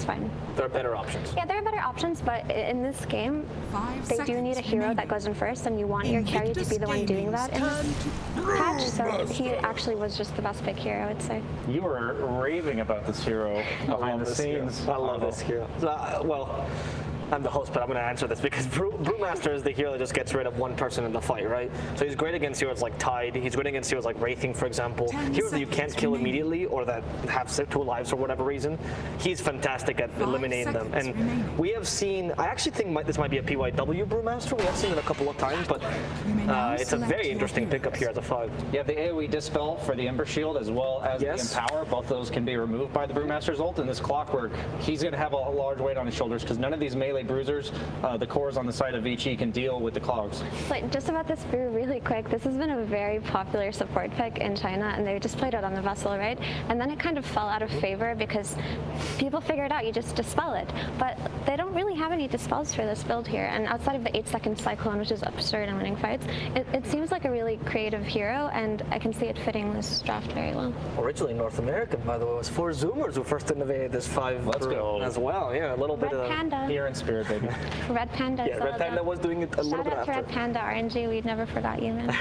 fine. There are better options. Yeah, there are better options, but in this game, they do need a hero that goes in first, and you want your carry to be the one doing that in this patch, so he actually was just the best pick here, I would say. You were raving about this hero behind the scenes. I love this hero. Well, I'm the host, but I'm going to answer this because Brewmaster is the hero that just gets rid of one person in the fight, right? So he's great against heroes like Tide. He's great against heroes like Wraithing, for example. Heroes that you can't kill immediately or that have 2 lives for whatever reason. He's fantastic at eliminating them. And we have seen, I actually think this might be a PYW Brewmaster. We have seen it a couple of times, but it's a very interesting pickup here as a 5. You have the AoE Dispel for the Ember Shield as well as the Empower. Both those can be removed by the Brewmaster's ult. And this Clockwork, he's going to have a large weight on his shoulders because none of these melee bruisers, the cores on the side of Vici can deal with the clogs. Like, just about this brew really quick, this has been a very popular support pick in China, and they just played it on the Vessel, right? And then it kind of fell out of favor because people figured out you just dispel it. But they don't really have any dispels for this build here, and outside of the 8-second Cyclone, which is absurd in winning fights, it seems like a really creative hero, and I can see it fitting this draft very well. Originally North American, by the way. It was 4 Zoomers who first innovated this 5 brew as well. Yeah, a little bit of Panda. Here in spirit, baby. Red Panda. Yeah, Red Panda was doing it a little bit after. Shout out to Red Panda, RNG. We never forgot you, man.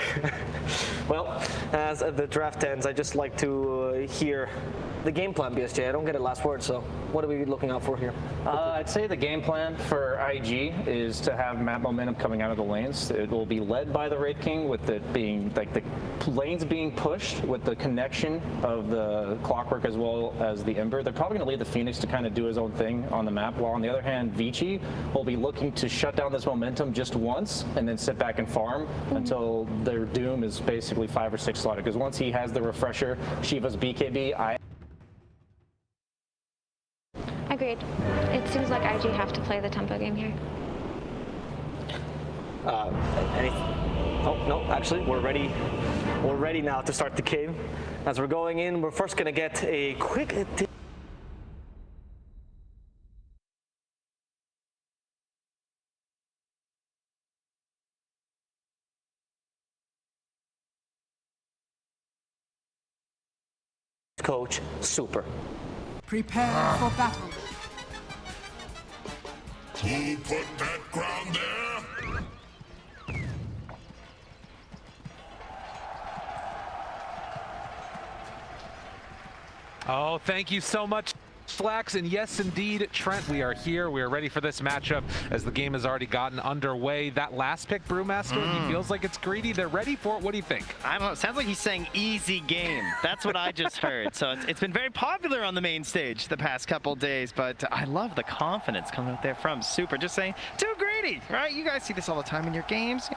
Well, as the draft ends, I just like to hear the game plan, BSJ. I don't get a last word, so what are we looking out for here? I'd say the game plan for IG is to have map momentum coming out of the lanes. It will be led by the Wraith King, with it being like the lanes being pushed with the connection of the Clockwork as well as the Ember. They're probably going to leave the Phoenix to kind of do his own thing on the map, while on the other hand, Vici will be looking to shut down this momentum just once and then sit back and farm until their doom is basically 5 or 6 slotted. Because once he has the refresher, Shiva's BKB, Agreed. It seems like IG have to play the tempo game here. Oh, no, actually, we're ready. We're ready now to start the game. As we're going in, we're first going to get a quick... Coach, super. Prepare for battle. Who put that ground there? Oh, thank you so much, Flax. And yes, indeed, Trent, we are here. We are ready for this matchup as the game has already gotten underway. That last pick, Brewmaster, he feels like it's greedy. They're ready for it. What do you think? I don't know. It sounds like he's saying easy game. That's what I just heard. So it's been very popular on the main stage the past couple days, but I love the confidence coming out there from Super. Just saying, too greedy, right? You guys see this all the time in your games.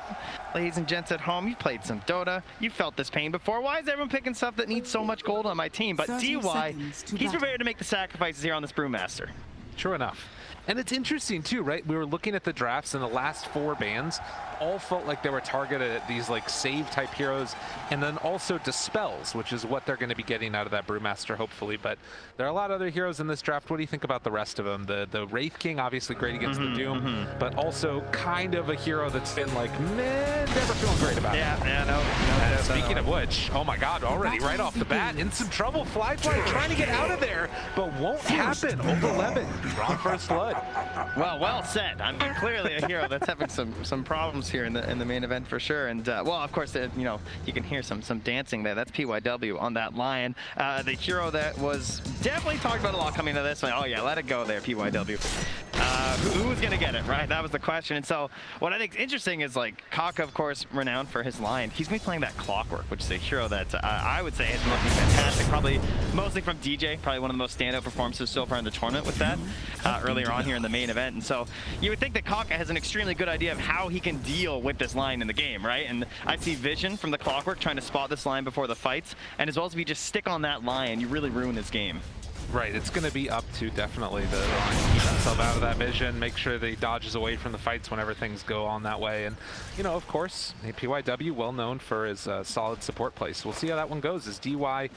Ladies and gents at home, you've played some Dota. You've felt this pain before. Why is everyone picking stuff that needs so much gold on my team? But DY, he's prepared to make the sacrifices here on this Brewmaster. True enough. And it's interesting too, right? We were looking at the drafts, and the last 4 bans all felt like they were targeted at these like save type heroes, and then also dispels, which is what they're going to be getting out of that Brewmaster, hopefully. But there are a lot of other heroes in this draft. What do you think about the rest of them? The Wraith King, obviously great against the Doom, but also kind of a hero that's been like, meh, never feeling great about it. Yeah, no. Speaking of which, oh my God, already right off the bat, in some trouble. Fly trying to get out of there, but won't happen. Over 11, drawn first blood. Well said. I mean, clearly a hero that's having some problems here in the main event for sure. And well, of course, you know, you can hear some dancing there. That's PYW on that line. The hero that was definitely talked about a lot coming into this one. Oh yeah, let it go there, PYW. Who's gonna get it, right? That was the question. And so what I think is interesting is, like, Kaka, of course, renowned for his line. He's gonna be playing that Clockwork, which is a hero that I would say has been looking fantastic. Probably mostly from DJ, probably one of the most standout performances so far in the tournament with that earlier on here in the main event. And so you would think that Kaka has an extremely good idea of how he can deal with this line in the game, right? And I see vision from the Clockwork trying to spot this line before the fights, and as well as if you just stick on that line, you really ruin this game. Right, it's going to be up to definitely the line to keep himself out of that vision, make sure that he dodges away from the fights whenever things go on that way. And, you know, of course, PYW, well known for his solid support play. So we'll see how that one goes. Is DY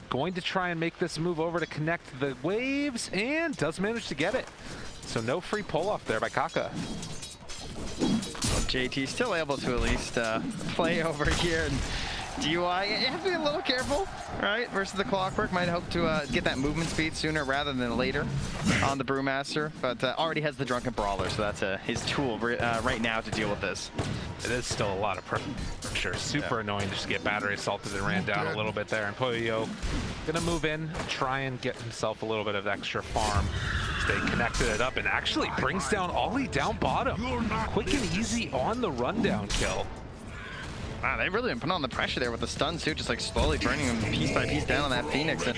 going to try and make this move over to connect the waves, and does manage to get it. So no free pull-off there by Kaka. JT still able to at least play over here. And DUI, you have to be a little careful, right? Versus the Clockwork, might hope to get that movement speed sooner rather than later on the Brewmaster, but already has the Drunken Brawler, so that's his tool right now to deal with this. It is still a lot of pressure. Super annoying to just get battery assaulted and ran down a little bit there. And Pollo gonna move in, try and get himself a little bit of extra farm. Stay connected it up and actually brings down Ollie down bottom. Quick and easy on the rundown kill. Wow, they've really been putting on the pressure there with the stuns too, just like slowly burning them piece by piece down on that Phoenix. And,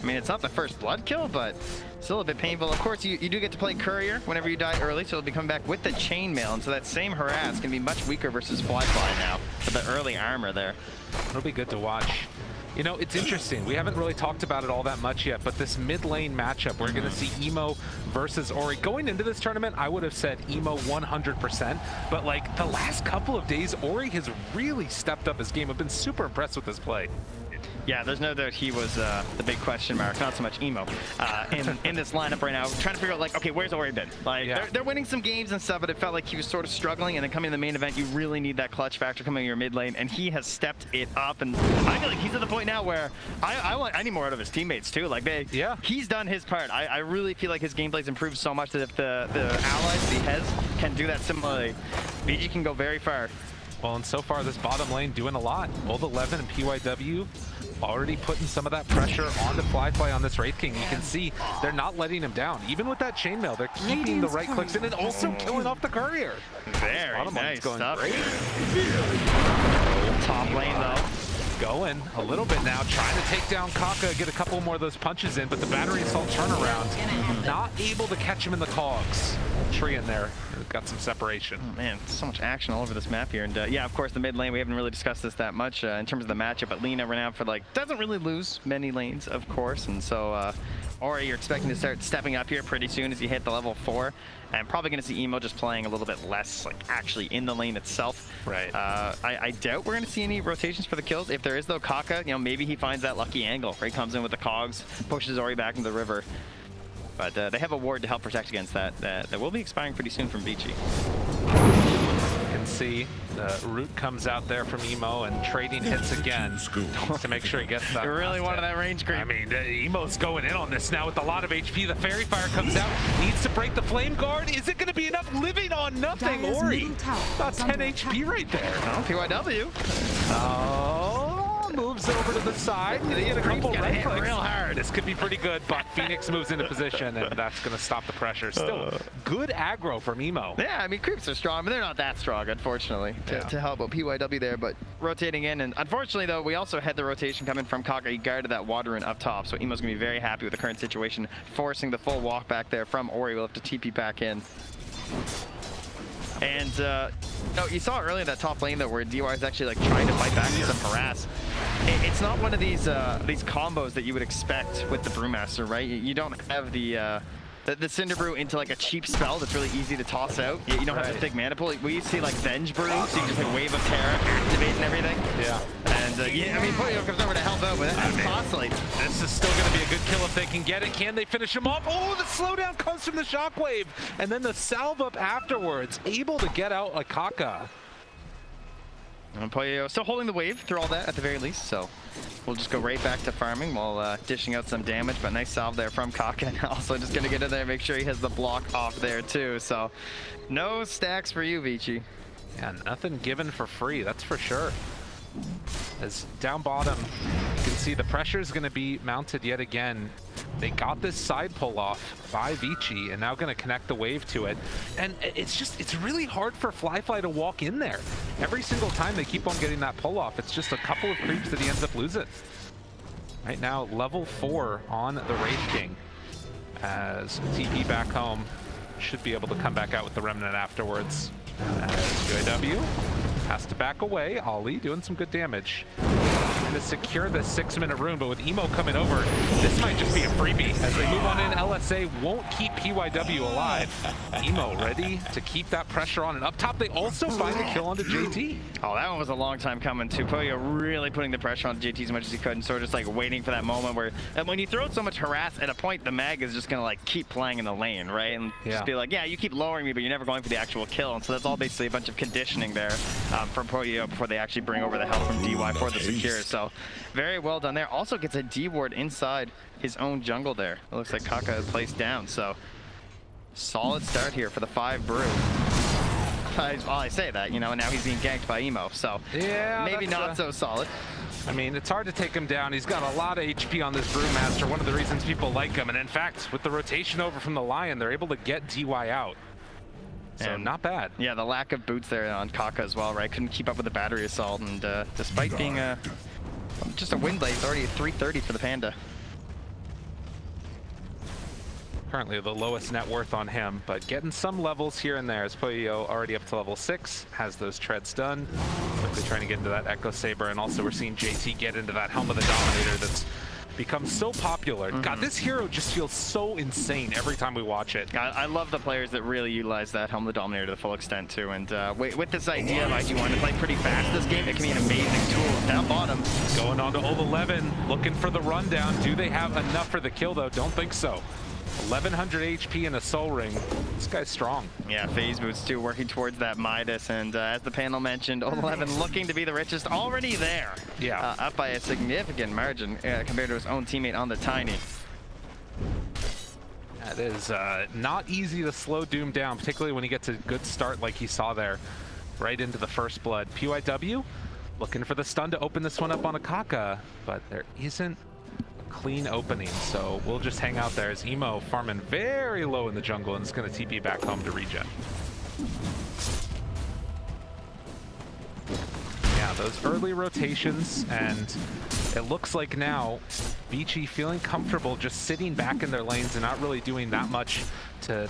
I mean, it's not the first blood kill, but still a bit painful. Of course, you do get to play Courier whenever you die early, so it'll be coming back with the chainmail, and so that same harass can be much weaker versus Flyfly now with the early armor there. It'll be good to watch. You know, it's interesting. We haven't really talked about it all that much yet, but this mid lane matchup, we're going to see Emo versus Ori. Going into this tournament, I would have said Emo 100%, but like the last couple of days, Ori has really stepped up his game. I've been super impressed with his play. Yeah, there's no doubt he was the big question mark, not so much Emo, in this lineup right now. Trying to figure out, like, okay, where's Ori been? Like, they're winning some games and stuff, but it felt like he was sort of struggling, and then coming to the main event, you really need that clutch factor coming in your mid lane, and he has stepped it up, and I feel like he's at the point now where I need more out of his teammates, too. Like, he's done his part. I really feel like his gameplay's improved so much that if the allies that he has can do that similarly, BG can go very far. Well, and so far, this bottom lane doing a lot. Both 11 and PYW already putting some of that pressure onto Flyfly on this Wraith King. You can see they're not letting him down. Even with that chainmail, they're keeping the right clicks in and also killing off the Courier. Very bottom nice lane's going stuff. great. Top lane, though. Going a little bit now, trying to take down Kaka, get a couple more of those punches in, but the battery assault turnaround, not able to catch him in the cogs. Tree in there, got some separation. Oh, man, so much action all over this map here. And yeah, of course, the mid lane, we haven't really discussed this that much in terms of the matchup, but Lina ran out for like, doesn't really lose many lanes, of course. And so, Ori, you're expecting to start stepping up here pretty soon as you hit the level 4. And probably going to see Emo just playing a little bit less, like actually in the lane itself. Right. I doubt we're going to see any rotations for the kills. If there is, though, Kaka, you know, maybe he finds that lucky angle where he comes in with the cogs, pushes Ori back into the river. But they have a ward to help protect against that. That will be expiring pretty soon from Vici. You can see the root comes out there from Emo and trading hits again to make sure he gets that. You really wanted that range creep. I mean, Emo's going in on this now with a lot of HP. The Fairy Fire comes out, needs to break the Flame Guard. Is it going to be enough? Living on nothing, Ori. About 10 HP right there. Oh, PYW. Oh. Moves over to the side. They get a couple right clicks. Real hard. This could be pretty good, but Phoenix moves into position, and that's going to stop the pressure. Still, good aggro from Emo. Yeah, I mean, creeps are strong, but they're not that strong, unfortunately, to help out PYW there. But rotating in, and unfortunately, though, we also had the rotation coming from Kaka. He guarded that water in up top, so Emo's going to be very happy with the current situation, forcing the full walk back there from Ori. We'll have to TP back in. And no, you saw earlier that top lane though, where DY is actually like trying to fight back with some harass. It's not one of these combos that you would expect with the Brewmaster, right? You don't have the Cinder Brew into like a cheap spell that's really easy to toss out. You don't have the big mana pool. We see like Venge Brew, so you can just like Wave of Terror, activate and everything. Yeah. And yeah, I mean, Pollo comes over to help out, but that's costly. This is still going to be a good kill if they can get it. Can they finish him off? Oh, the slowdown comes from the Shockwave, and then the salve up afterwards, able to get out like Kaka. And Pollo still holding the wave through all that at the very least, so we'll just go right back to farming while dishing out some damage, but nice salve there from Kaka, and also just going to get in there and make sure he has the block off there too, so no stacks for you, Vici. Yeah, nothing given for free, that's for sure. As down bottom, you can see the pressure is going to be mounted yet again. They got this side pull off by Vici and now going to connect the wave to it. And it's really hard for Flyfly to walk in there. Every single time they keep on getting that pull off, it's just a couple of creeps that he ends up losing. Right now, level 4 on the Wraith King. As TP back home, should be able to come back out with the Remnant afterwards. As UAW has to back away. Ollie doing some good damage. trying to secure the 6-minute rune, but with Emo coming over, this might just be a freebie. As they move on in, LSA won't keep PYW alive. Emo ready to keep that pressure on, and up top they also find a kill onto JT. Oh, that one was a long time coming too. Poyo really putting the pressure on JT as much as he could, and sort of just like waiting for that moment where, and when you throw so much harass, at a point the mag is just gonna like keep playing in the lane, right? And just be like, yeah, you keep lowering me, but you're never going for the actual kill. And so that's all basically a bunch of conditioning there from Poyo before they actually bring over the help from DY for the secure. So very well done there. Also gets a D ward inside his own jungle there. It looks like Kaka is placed down. So solid start here for the 5 Brew. I say that, you know, and now he's being ganked by Emo. So yeah, maybe not so solid. I mean, it's hard to take him down. He's got a lot of HP on this Brewmaster, one of the reasons people like him. And in fact, with the rotation over from the Lion, they're able to get DY out. So and not bad. Yeah, the lack of boots there on Kaka as well, right? Couldn't keep up with the battery assault, and despite being just a win blade, it's already 330 for the Panda. Currently the lowest net worth on him, but getting some levels here and there as Poyo already up to level 6, has those treads done. Quickly trying to get into that Echo Saber, and also we're seeing JT get into that Helm of the Dominator that's become so popular. God, this hero just feels so insane every time we watch it. I love the players that really utilize that Helm of the Dominator to the full extent too, and with this idea of IG wanting to play pretty fast this game, it can be an amazing tool. Down bottom. Going on to ult 11, looking for the rundown. Do they have enough for the kill though? Don't think so. 1100 HP in a Soul Ring. This guy's strong. Yeah, phase boots too, working towards that Midas, and as the panel mentioned, ult 11 looking to be the richest, already there. Yeah. Up by a significant margin compared to his own teammate on the Tiny. That is not easy to slow Doom down, particularly when he gets a good start like he saw there, right into the first blood. PYW looking for the stun to open this one up on a Kaka, but there isn't clean opening, so we'll just hang out there as Emo farming very low in the jungle and is going to TP back home to regen. Yeah, those early rotations, and it looks like now Vici feeling comfortable just sitting back in their lanes and not really doing that much to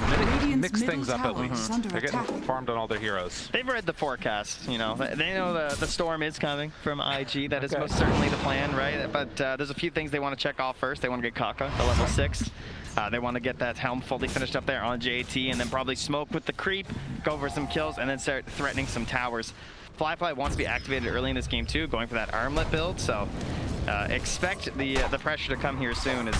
mix things up at least. They're getting farmed on all their heroes. They've read the forecast, you know. They know the storm is coming from IG. That is most certainly the plan, right? But there's a few things they want to check off first. They want to get Kaka to level 6. They want to get that Helm fully finished up there on JT, and then probably smoke with the creep, go for some kills, and then start threatening some towers. Fly wants to be activated early in this game too, going for that armlet build, so expect the pressure to come here soon. As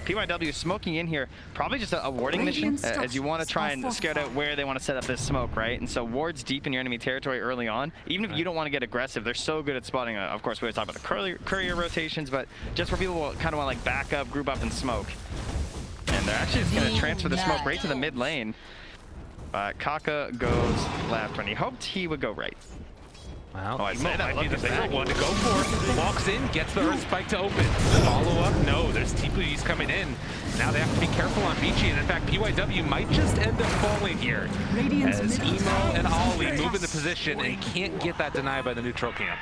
PYW smoking in here, probably just a warding mission, as you want to try and scout out where they want to set up this smoke, right? And so wards deep in your enemy territory early on, even if you don't want to get aggressive, they're so good at spotting, of course we always talk about the courier rotations, but just where people will kind of want to like back up, group up and smoke. And they're actually just going to transfer the smoke right to the mid lane. Kaka goes left when he hoped he would go right. Well, Emo might be the favorite one to go for. Walks in, gets the Earth Spike to open. Follow up, no, there's TPs coming in. Now they have to be careful on Vici, and in fact, PYW might just end up falling here. As Emo and Ollie move into position and can't get that denied by the neutral camp.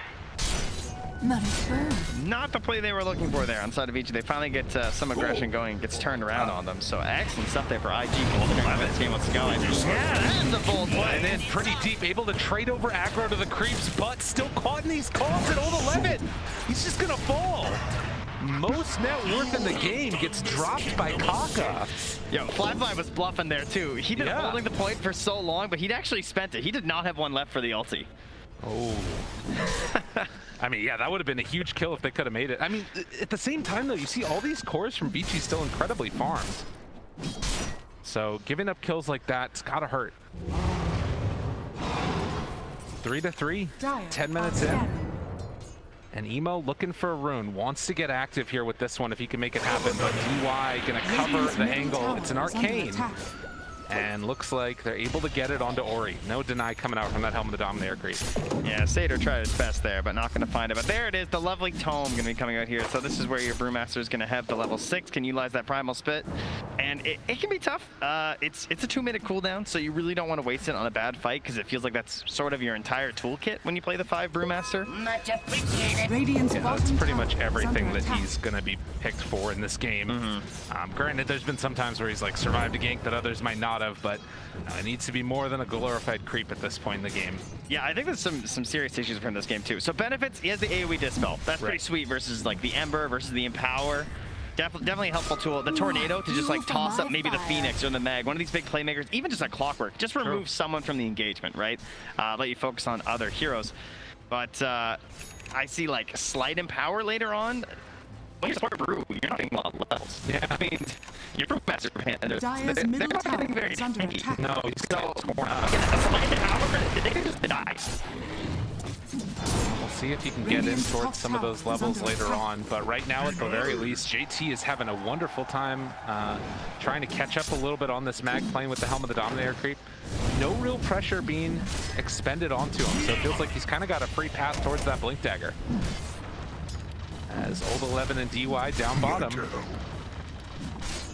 Not the play they were looking for there on side of Vici. They finally get some aggression going, gets turned around on them. So excellent stuff there for IG. Considering this game wants to go. Yeah, that's a bold play. And then pretty deep, able to trade over aggro to the creeps, but still caught in these calls at ult 11. He's just gonna fall. Most net worth in the game gets dropped by Kaka. Yo, Fly was bluffing there too. He'd been holding the point for so long, but he'd actually spent it. He did not have one left for the ulti. Oh. I mean, yeah, that would have been a huge kill if they could have made it. I mean, at the same time, though, you see all these cores from Vici still incredibly farmed. So giving up kills like that, it's gotta hurt. 3-3, 10 minutes in. And Emo looking for a rune, wants to get active here with this one if he can make it happen, but DY gonna cover the angle. It's an arcane. And looks like they're able to get it onto Ori. No deny coming out from that Helm of the Dominator creep. Yeah, Satyr tried his best there, but not going to find it. But there it is, the lovely Tome going to be coming out here. So this is where your Brewmaster is going to have the level 6, can utilize that Primal Spit. And it can be tough. It's a 2-minute cooldown, so you really don't want to waste it on a bad fight, because it feels like that's sort of your entire toolkit when you play the 5 Brewmaster. Much appreciated. Yeah, that's pretty much everything that he's going to be picked for in this game. Granted, there's been some times where he's like survived a gank that others might not thought of, but it needs to be more than a glorified creep at this point in the game. Yeah, I think there's some serious issues from this game too. So benefits, he has the AoE Dispel. That's pretty sweet versus like the Ember versus the Empower. Definitely a helpful tool. The Tornado to just like toss up maybe the Phoenix or the Mag, one of these big playmakers, even just a Clockwork. Just remove someone from the engagement, right? Let you focus on other heroes. But I see like Slight Empower later on. When you support Brew, you're not getting a lot of levels. Yeah, I mean, your Brewmaster man, Dire's middle tower very is under attack. No, he's still Slight Empower, they can just die. We'll see if he can get in towards some of those levels later on, but right now at the very least, JT is having a wonderful time trying to catch up a little bit on this mag playing with the Helm of the Dominator creep. No real pressure being expended onto him, so it feels like he's kind of got a free path towards that Blink Dagger. As Old 11 and DY down bottom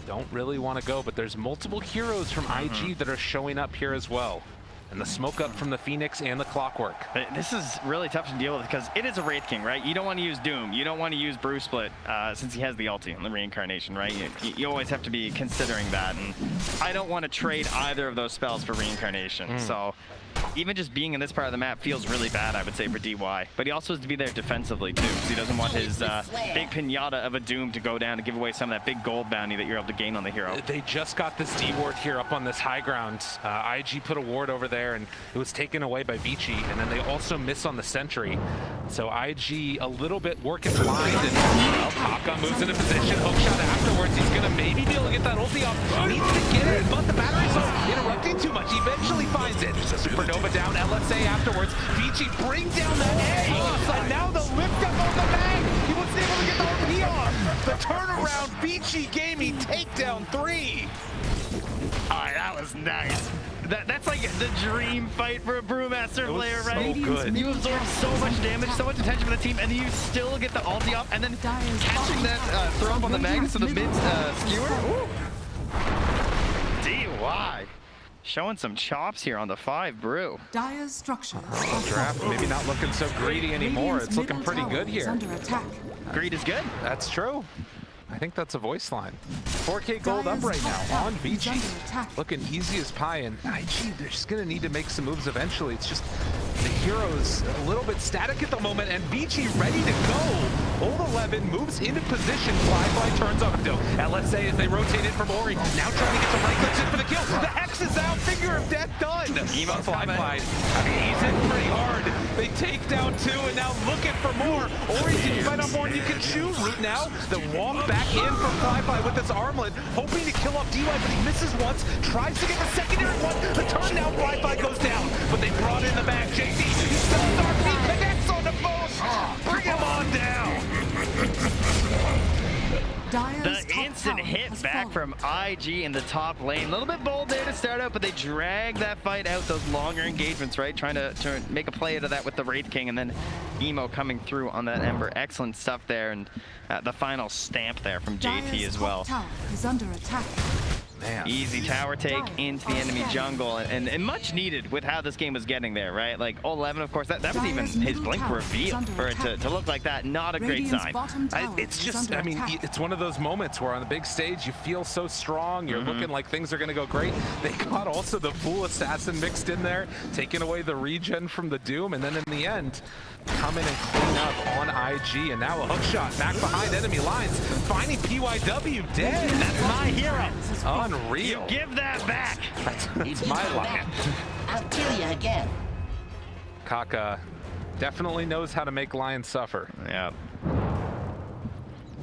don't really want to go, but there's multiple heroes from IG that are showing up here as well. And the smoke up from the Phoenix and the Clockwork. This is really tough to deal with because it is a Wraith King, right? You don't want to use Doom. You don't want to use Brew Split since he has the ulti on the Reincarnation, right? You always have to be considering that. And I don't want to trade either of those spells for Reincarnation. So even just being in this part of the map feels really bad, I would say, for DY. But he also has to be there defensively, too, because he doesn't want his big pinata of a Doom to go down to give away some of that big gold bounty that you're able to gain on the hero. They just got this D ward here up on this high ground. IG put a ward over there, and it was taken away by Vici, and then they also miss on the sentry. So IG a little bit working blind, and well, Haka moves into position, hookshot afterwards. He's gonna maybe be able to get that ulti off. Needs to get it, but the battery's interrupting too much. He eventually finds it. Supernova down, LSA afterwards. Vici bring down that Aegis, and now the lift up on the mag. He wasn't able to get the OP off. The turnaround, Vici Gaming takedown 3. Oh, that was nice. That's like the dream fight for a Brewmaster player, right? So good. You absorb so much damage, so much attention from the team, and then you still get the ulti off, and then catching that throw up on the Magnus with the mid skewer. Ooh. DY. Showing some chops here on the 5 Brew. Dire's structures. Draft maybe not looking so greedy anymore. It's looking pretty good here. Under attack. Greed is good. That's true. I think that's a voice line. 4K gold up right now on Vici. Looking easy as pie, and IG, they're just gonna need to make some moves eventually. It's just the hero's a little bit static at the moment, and Vici ready to go. Old 11 moves into position. Fly turns up though. LSA as they rotate in from Ori. Now trying to get the right clicks in for the kill. The Hex is out. Finger of Death done. Emo Fly. I mean, he's in pretty hard. They take down 2 and now looking for more. Ori can fight on more, and you can choose route now. The walk back in from Fly with this armlet, hoping to kill off DY, but he misses once. Tries to get the secondary one. The turn now, Fly goes down, but they brought in the back. JT, he spells RP, connects on the phone. Bring him on down. The instant hit back from IG in the top lane. A little bit bold there to start out, but they drag that fight out, those longer engagements, right? Trying to make a play out of that with the Wraith King, and then Emo coming through on that Ember. Excellent stuff there, and the final stamp there from JT as well. Tower is under attack. Man. Easy tower take into the enemy jungle, and much needed with how this game was getting there, right? Like 11, of course, that was even his blink reveal for it to look like that. Not a great sign. It's just, I mean, it's one of those moments where on the big stage you feel so strong, you're looking like things are going to go great. They got also the Fool Assassin mixed in there, taking away the regen from the Doom, and then in the end, come in and clean up on IG, and now a hook shot back behind enemy lines, finding PYW dead. That's my hero. Unreal. You give that back. That's my line. I'll kill you again. Kaka definitely knows how to make lions suffer. Yeah.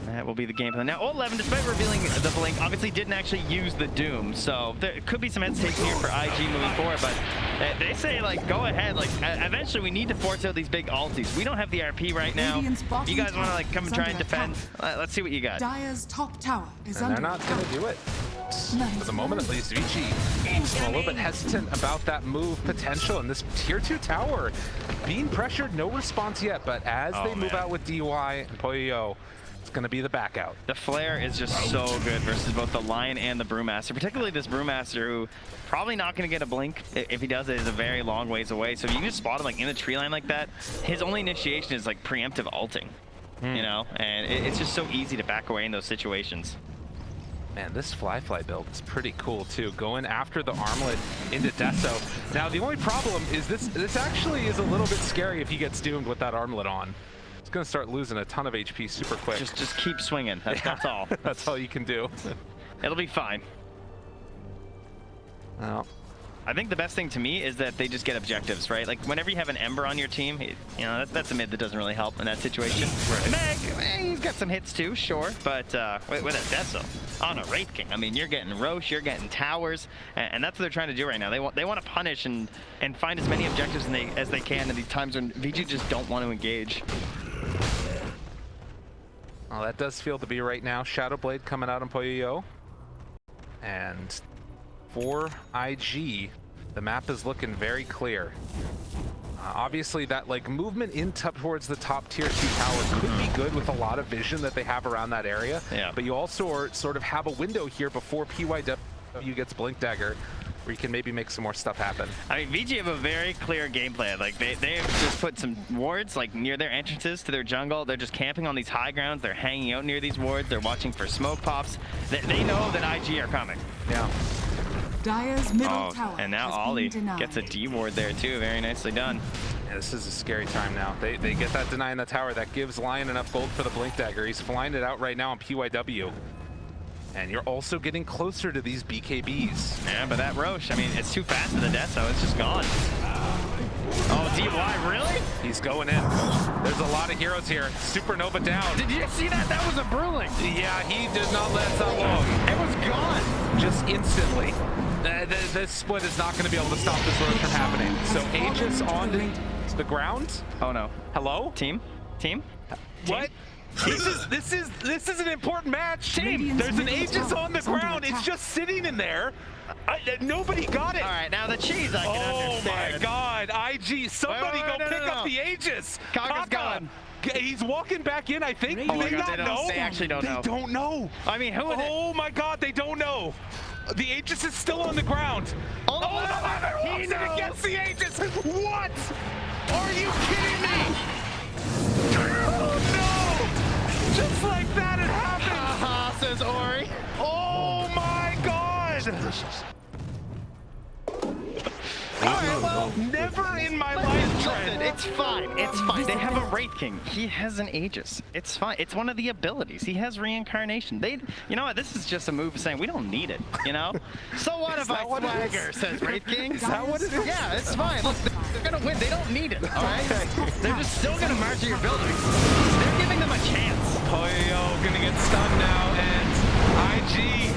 That will be the game plan. Now, 11, despite revealing the blink, obviously didn't actually use the Doom, so there could be some hesitation here for IG moving forward, but they say, like, go ahead. Like, eventually we need to force out these big ultis. We don't have the RP right now. If you guys want to, like, come and try and defend, let's see what you got. Dire's top tower is And under they're not attack. going to do it. For the moment, at least, Vici a little bit hesitant about that move potential, and this tier 2 tower being pressured, no response yet, but as they move out with DY and Poyo, it's going to be the back out. The flare is just so good versus both the Lion and the Brewmaster, particularly this Brewmaster, who probably not going to get a blink. If he does, it is a very long ways away. So if you can just spot him like in the tree line like that, his only initiation is like preemptive ulting, you know? And it's just so easy to back away in those situations. Man, this fly build is pretty cool too. Going after the armlet into Deso. Now the only problem is this actually is a little bit scary if he gets doomed with that armlet on. He's gonna start losing a ton of HP super quick. Just keep swinging. That's all. That's all you can do. It'll be fine. Well, I think the best thing to me is that they just get objectives, right? Like whenever you have an Ember on your team, you know, that's a mid that doesn't really help in that situation. Right. Meg, he's got some hits too, sure, but with a Deso on a Wraith King, I mean, you're getting Roche, you're getting towers, and that's what they're trying to do right now. They want to punish and find as many objectives as they can in these times when VG just don't want to engage. well, that does feel to be right now. Shadow Blade coming out on Poyo. And for IG, the map is looking very clear. Obviously, that like movement in towards the top tier 2 tower could be good with a lot of vision that they have around that area. Yeah. But you also sort of have a window here before PYW gets Blink Dagger, where you can maybe make some more stuff happen. I mean, VG have a very clear game plan. Like they have just put some wards like near their entrances to their jungle. They're just camping on these high grounds. They're hanging out near these wards. They're watching for smoke pops. They know that IG are coming. Yeah. Dire's middle tower and now has Ollie been denied. gets a D ward there too. Very nicely done. Yeah, this is a scary time now. They get that deny in the tower. That gives Lion enough gold for the Blink Dagger. He's flying it out right now on PYW. And you're also getting closer to these BKBs. Yeah, but that Roche, I mean, it's too fast for the Deso. It's just gone. Oh, DY, really? He's going in. There's a lot of heroes here. Supernova down. Did you see that? That was a Brewling. Yeah, he did not last that long. It was gone. Just instantly. This split is not going to be able to stop this road from happening. So Aegis on the ground. Oh no. Hello? Team? What? This is an important match. Team. There's an Aegis on the ground. It's just sitting in there. Nobody got it. All right, now the cheese I can understand. Oh my God, IG! Somebody Wait, go no, pick no. up the Aegis. Kaka's gone. He's walking back in, I think. Oh my They God, not know. they actually don't know. They don't know. I mean, who is it? Oh my God, they don't know. The Aegis is still on the ground. Oh, the Leather walks in against the Aegis. What? Are you kidding me? Oh no! Just like that, it happened. Haha, says Ori. Oh my God! Alright, well, never in my life, Trent. It's fine. It's fine. They have a Wraith King. He has an Aegis. It's fine. It's one of the abilities. He has reincarnation. You know what? This is just a move saying we don't need it. You know? So what if I swagger? Says Wraith King. Is that what it is? Yeah, it's fine. Look, they're gonna win. They don't need it. All right. They're just still gonna march to your buildings. They're giving them a chance. Poyo gonna get stunned now, and IG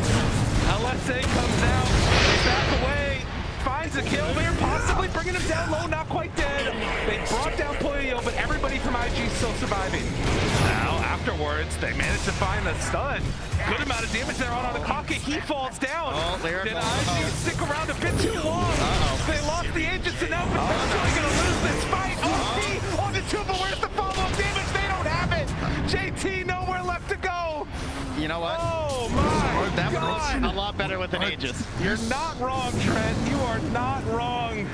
LSA comes out. They back away. Finds a kill there, possibly bringing him down low, not quite dead. They brought down Poyo, but everybody from IG is still surviving. Now, afterwards, they managed to find the stun. Good amount of damage there on Akaka. He falls down. Oh, Did IG stick around a bit too long? They lost the Aegis and now potentially going to lose this fight. OP on the 2, but where's the follow-up damage? They don't have it. JT, nowhere left to go. You know what? Oh my That God. was a lot better with an Aegis. You're not wrong, Trent. You are not wrong.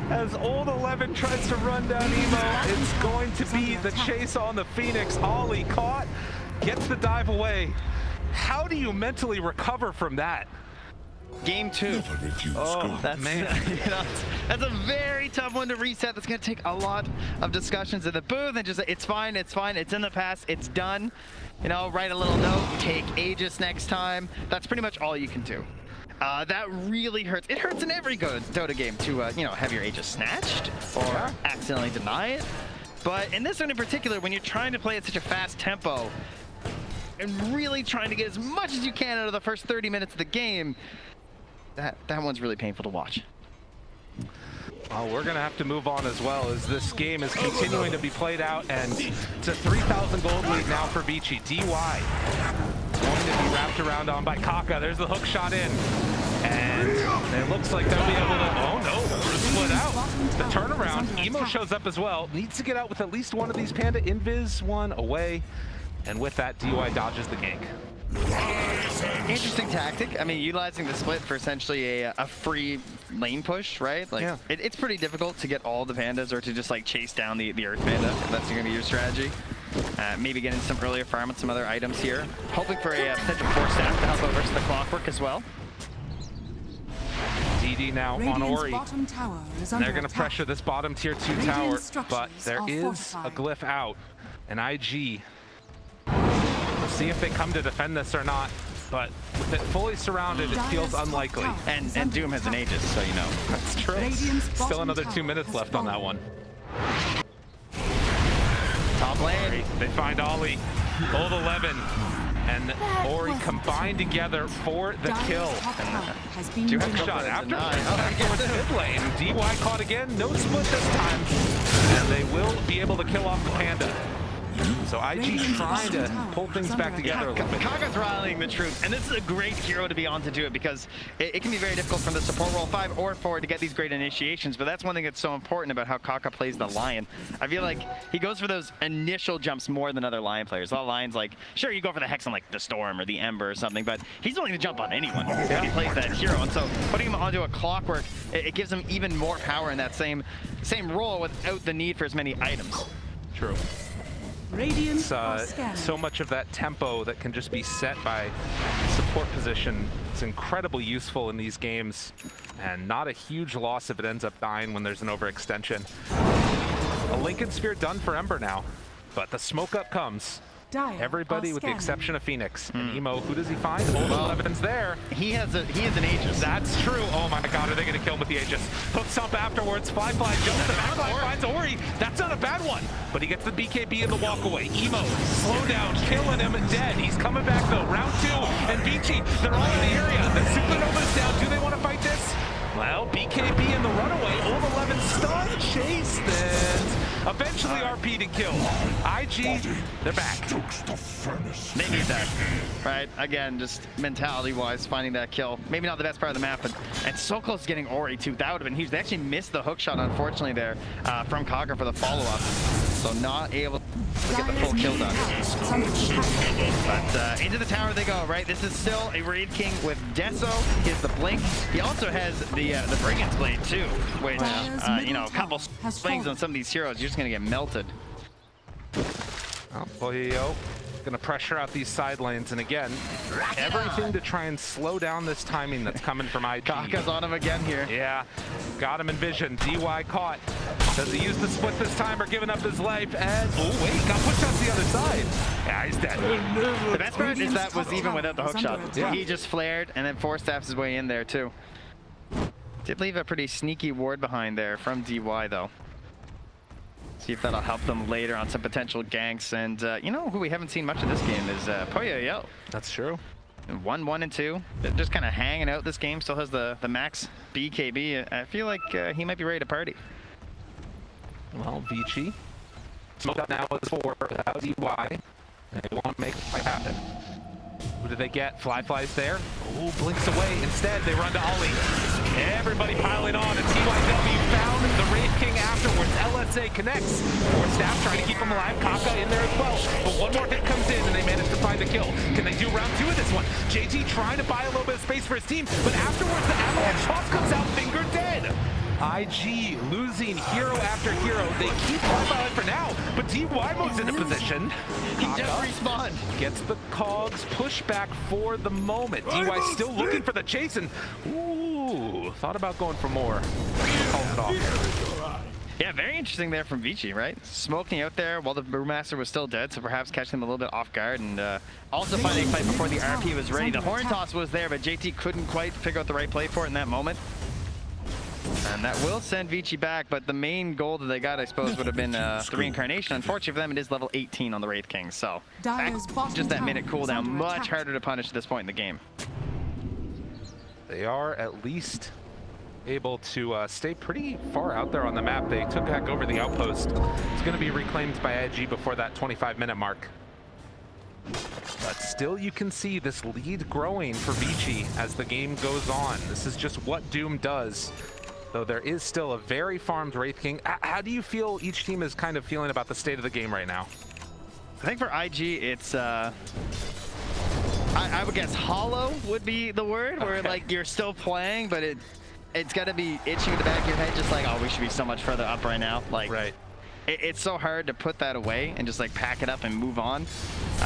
As Old 11 tries to run down Emo, it's going to be the chase on the Phoenix. Ollie caught, gets the dive away. How do you mentally recover from that? Game 2. Oh, That's, man. you know, that's a very tough one to reset. That's going to take a lot of discussions in the booth and just, it's fine, it's in the past, it's done. You know, write a little note, take Aegis next time. That's pretty much all you can do. That really hurts. It hurts in every Dota game to, you know, have your Aegis snatched or accidentally deny it. But in this one in particular, when you're trying to play at such a fast tempo and really trying to get as much as you can out of the first 30 minutes of the game, that one's really painful to watch. Well, we're going to have to move on as well as this game is continuing to be played out, and it's a 3,000 gold lead now for Vici. DY going to be wrapped around on by Kaka. There's the hook shot in, and it looks like they'll be able to, oh no, split out. The turnaround, Emo shows up as well. Needs to get out with at least one of these Panda. Invis one away, and with that, DY dodges the gank. Interesting tactic. I mean, utilizing the split for essentially a free lane push, right? Like, yeah. It's pretty difficult to get all the pandas or to just like chase down the Earth Panda if that's going to be your strategy. Maybe getting some earlier farm with some other items here. Hoping for a potential force staff to help out versus the clockwork as well. DD now on Ori. Bottom tower is And under they're going to attack. pressure this bottom tier 2 Radiant tower, structures but there are is fortified. a glyph out. And IG, we'll see if they come to defend this or not. But with it fully surrounded, it feels Dire's top unlikely. tower is And under Doom has an attack. Aegis, so you know. That's true. Radiant's Still bottom another tower 2 minutes has left on that fallen. one. Top lane. They find Ollie, hold 11, and Ori combined together for the Dire's kill. top tower has been Two denied. shot denied. afterwards mid lane. DY caught again, no split this time, and they will be able to kill off the Panda. So IG trying to pull things back together a little bit. Kaka's rallying the troops, and this is a great hero to be on to do it because it can be very difficult from the support role 5 or 4 to get these great initiations, but that's one thing that's so important about how Kaka plays the Lion. I feel like he goes for those initial jumps more than other Lion players. A lot of Lions, like, sure, you go for the Hex on like the Storm or the Ember or something, but he's willing to jump on anyone if he plays that hero, and so putting him onto a Clockwork, it gives him even more power in that same role without the need for as many items. True. Radiant It's so much of that tempo that can just be set by support position. It's incredibly useful in these games, and not a huge loss if it ends up dying when there's an overextension. A Lincoln Sphere done for Ember now, but the smoke up comes. Everybody with the exception of Phoenix. And Emo, who does he find? Old 11's there. He has an Aegis. That's true. Oh my god, are they going to kill him with the Aegis? Hook stomp afterwards. Fly jumps. The backside finds Ori. That's not a bad one. But he gets the BKB in the walkaway. Emo, slow down, killing him, dead. He's coming back though. Round 2. And Vici, they're all in the area. The Supernova's down. Do they want to fight this? Well, BKB in the runaway. Old 11 stun. Chase this. Eventually RP to kill. IG, they're back. They need that, right? Again, just mentality-wise, finding that kill. Maybe not the best part of the map, but and so close to getting Ori too. That would have been huge. They actually missed the hook shot, unfortunately, there from Kaka for the follow-up. So not able to get the full kill done. But into the tower they go, right? This is still a Wraith King with Deso. He has the Blink. He also has the Brigand's Blade too, which, you know, a couple swings on some of these heroes, you're just going to get melted. Oh, Boyo gonna pressure out these side lanes, and again, everything to try and slow down this timing that's coming from IG. Kaka's on him again here. Yeah, got him in vision. DY caught. Does he use the split this time or giving up his life? And oh wait, got pushed out to the other side. Yeah, he's dead. The best part is that was even without the hook shot. Yeah. He just flared and then force staffs his way in there too. Did leave a pretty sneaky ward behind there from DY though. See if that'll help them later on some potential ganks. And you know who we haven't seen much of this game is Poyo. That's true. 1, 1, and 2. They're just kind of hanging out this game. Still has the max BKB. I feel like he might be ready to party. Well, Vici smoked up now with 4 without DY. They won't make it quite happen. Who do they get? Fly's there. Oh, blinks away. Instead, they run to Ollie. Everybody piling on, and TYW found the Wraith King afterwards. LSA connects. Force staff trying to keep him alive. Kaka in there as well. But one more hit comes in, and they manage to find the kill. Can they do round 2 of this one? JT trying to buy a little bit of space for his team, but afterwards, the Avalanche toss comes out, finger dead. IG losing hero after hero. They keep Fly for now, but DY moves into position. He just respawned. Gets the cogs pushed back for the moment. DY still looking for the chase, and ooh, thought about going for more. Calls it off. Yeah, very interesting there from Vici, right? Smoking out there while the Brewmaster was still dead, so perhaps catching him a little bit off guard, and also finding a fight before the RP was ready. The Horn Toss was there, but JT couldn't quite figure out the right play for it in that moment. And that will send Vici back, but the main goal that they got, I suppose, would have been the reincarnation. Unfortunately for them, it is level 18 on the Wraith King, so just that minute cooldown, much harder to punish at this point in the game. They are at least able to stay pretty far out there on the map. They took back over the outpost. It's going to be reclaimed by IG before that 25-minute mark. But still, you can see this lead growing for Vici as the game goes on. This is just what Doom does. Though there is still a very farmed Wraith King. How do you feel each team is kind of feeling about the state of the game right now? I think for IG, it's I would guess hollow would be the word, where like you're still playing, but it's got to be itching in the back of your head, just like, oh, we should be so much further up right now. Like, right. it's so hard to put that away and just like pack it up and move on.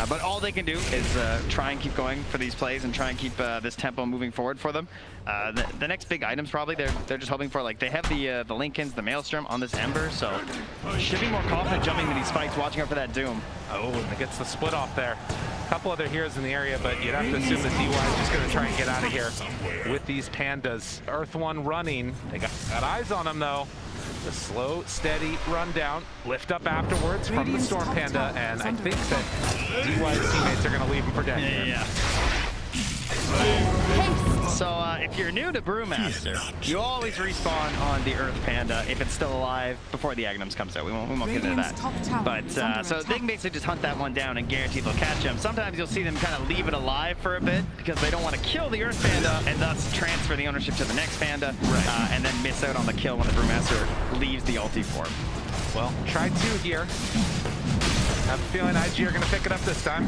But all they can do is try and keep going for these plays and try and keep this tempo moving forward for them. The next big items probably they're just hoping for, like they have the Lincolns, the Maelstrom on this Ember, so should be more confident jumping into these fights, watching out for that Doom. Oh, and it gets the split off there. A couple other heroes in the area, but you'd have to assume that DY is just going to try and get out of here with these pandas. Earth One running. They got eyes on him though. The slow, steady run down, lift up afterwards from the Storm Panda, and I think that DY's teammates are going to leave him for dead here. Yeah. So if you're new to Brewmaster, you always respawn on the Earth Panda if it's still alive before the Agnums comes out. We won't get into that. But so they can basically just hunt that one down and guarantee they'll catch him. Sometimes you'll see them kind of leave it alive for a bit because they don't want to kill the Earth Panda and thus transfer the ownership to the next Panda, and then miss out on the kill when the Brewmaster leaves the ulti form. Well, try two here. I have a feeling IG are going to pick it up this time.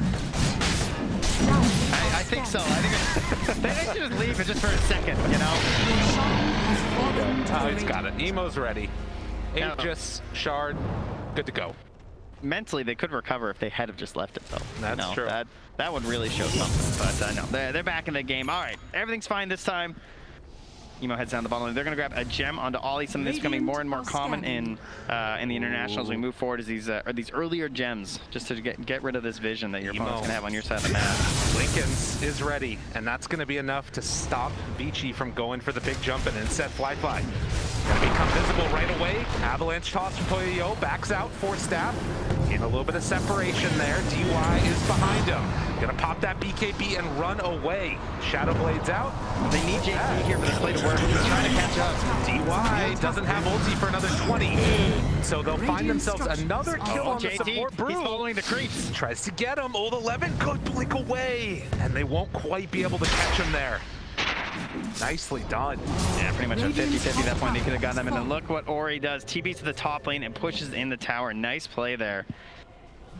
I think so. I think they should just leave it just for a second, you know? Oh, he's got it. Emo's ready. Aegis, Shard, good to go. Mentally, they could recover if they had have just left it, though. That's true. That would really show something. But no, they're back in the game. All right, everything's fine this time. Emo heads down the bottom lane. They're going to grab a gem onto Ollie. Something that's becoming more and more common in the internationals as we move forward is these earlier gems, just to get rid of this vision that your opponent's going to have on your side of the map. Lincolns is ready, and that's going to be enough to stop Vici from going for the big jump and instead Fly. Going to become visible right away. Avalanche toss from Toyo, backs out for Staff. Getting a little bit of separation there. DY is behind him. Gonna pop that BKB and run away. Shadow Blades out. They need JT here for this play to work. He's trying to catch up. DY doesn't have ulti for another 20. So they'll find themselves another kill on JT, the support Brew. He's following the creeps. Tries to get him. Old 11 could blink away. And they won't quite be able to catch him there. Nicely done. Yeah, pretty much at 50-50 at that point. They could have gotten them in. And look what Ori does. TBs to the top lane and pushes in the tower. Nice play there.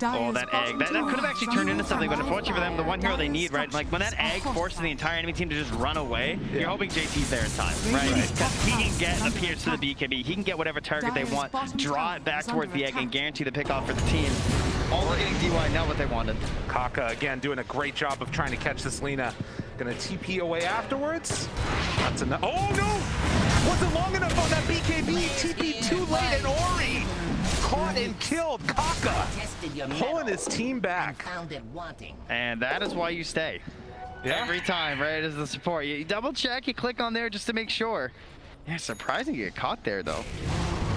Oh, that egg. That could have actually turned into something, but unfortunately for them, the one hero they need, right? Like, when that egg forces the entire enemy team to just run away, you're hoping JT's there in time, right? Because he can get the pierce to the BKB. He can get whatever target they want, draw it back towards the egg, and guarantee the pickoff for the team. All we're getting DY now what they wanted. Kaka, again, doing a great job of trying to catch this Lina. Gonna TP away afterwards. That's enough. Oh, no! Wasn't long enough on that BKB. TP too late, and Ori caught and killed Kaka, pulling his team back. And that is why you stay. Yeah. Every time, right, as the support. You double check, you click on there just to make sure. Yeah, surprising you get caught there, though.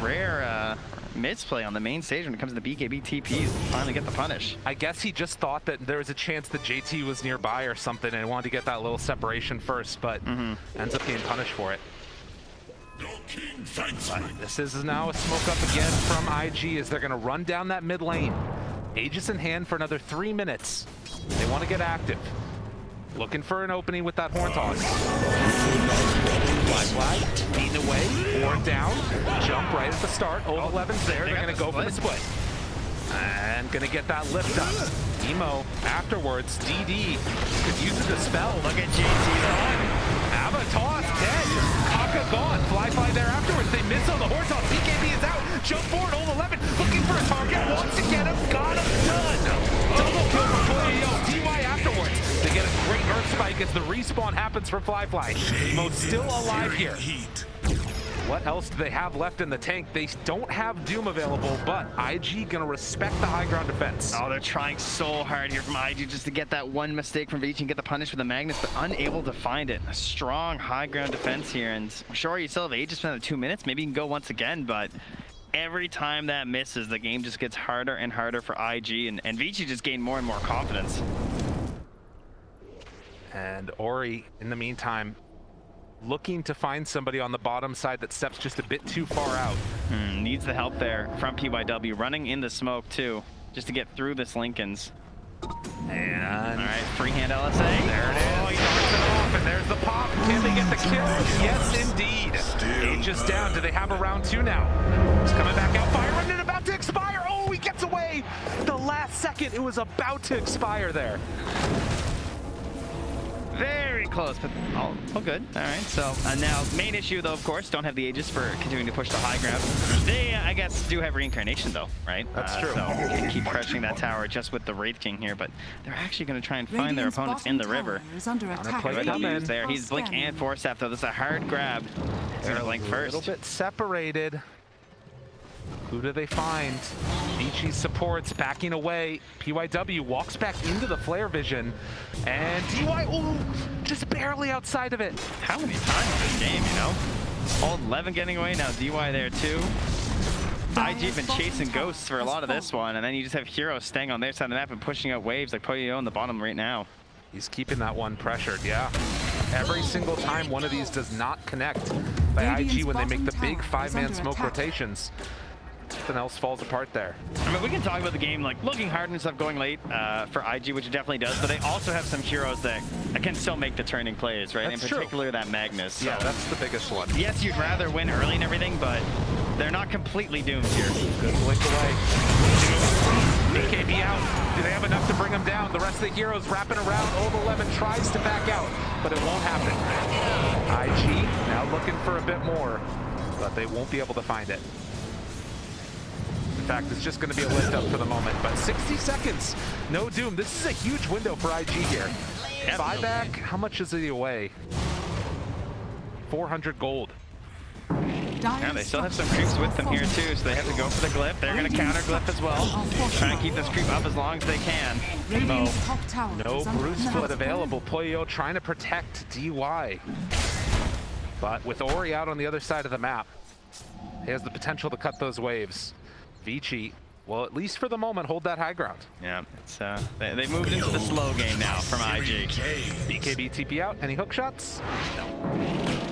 Rare misplay on the main stage when it comes to the BKB TPs. Finally get the punish. I guess he just thought that there was a chance that JT was nearby or something and wanted to get that little separation first, but ends up getting punished for it. This is now a smoke up again from IG as they're going to run down that mid lane. Aegis in hand for another 3 minutes. They want to get active. Looking for an opening with that horn toss. Flag, beaten away, or down. Jump right at the start. Old 11's there. They're going to go for the split. And going to get that lift up. Emo afterwards. DD could use the spell. Look at JT. Toss dead. Kaka gone. Fly there afterwards. They miss on the horse toss. BKB is out. Jump forward. Old 11 looking for a target. Wants to get him. Got him. Done. Double kill for Toyo. DY afterwards. They get a great earth spike as the respawn happens for Fly. Mo's still alive here. What else do they have left in the tank? They don't have Doom available, but IG gonna respect the high ground defense. Oh, they're trying so hard here from IG just to get that one mistake from Vici and get the punish with the Magnus, but unable to find it. A strong high ground defense here, and sure, you still have Aegis for another 2 minutes. Maybe you can go once again, but every time that misses, the game just gets harder and harder for IG, and Vici just gained more and more confidence. And Ori, in the meantime, looking to find somebody on the bottom side that steps just a bit too far out. Needs the help there from PYW, running in the smoke too, just to get through this Lincolns. And all right, freehand LSA. There it is. He knocks it off, and there's the pop. Can they get the kill? Yes, indeed. Aegis down. Do they have a round 2 now? He's coming back out. Fire running about to expire. Oh, he gets away. The last second, it was about to expire there. Very close, but all good. All right, so now main issue though, of course, don't have the Aegis for continuing to push the high ground. They, I guess, do have reincarnation though, right? That's true. So they keep pressuring that tower just with the Wraith King here, but they're actually going to try and find their opponents in the river. Is under attack. There, he's Blink and Force Staff though. This is a hard grab. He's going to Blink first. A little bit separated. Who do they find? Vici supports, backing away. PYW walks back into the flare vision. And DY, ooh, just barely outside of it. How many times in this game, you know? All 11 getting away, now DY there too. IG been chasing ghosts for a lot of this one, and then you just have Hero staying on their side of the map and pushing out waves like Poyo on the bottom right now. He's keeping that one pressured, yeah. Every single time one of these does not connect by IG when they make the big 5-man smoke rotations, something else falls apart there. I mean, we can talk about the game like looking hard and stuff going late for IG, which it definitely does, but they also have some heroes that can still make the turning plays, right? That's in particular, that Magnus. So, yeah, that's the biggest one. yes, you'd rather win early and everything, but they're not completely doomed here. Good blink away. BKB out. Do they have enough to bring him down? The rest of the heroes wrapping around. Old 11 tries to back out, but it won't happen. IG now looking for a bit more, but they won't be able to find it. In fact, it's just going to be a lift up for the moment, but 60 seconds, no doom. This is a huge window for IG here. Yep. Buyback, how much is he away? 400 gold. Yeah, they still have some creeps with them here too, so they have to go for the glyph. They're going to counter glyph as well. Try and keep this creep up as long as they can. No Bruce Split available. Poyo trying to protect DY. But with Ori out on the other side of the map, he has the potential to cut those waves. Vici will, at least for the moment, hold that high ground. Yeah, it's they moved into the slow game now from IG. BKB TP out. Any hook shots? No.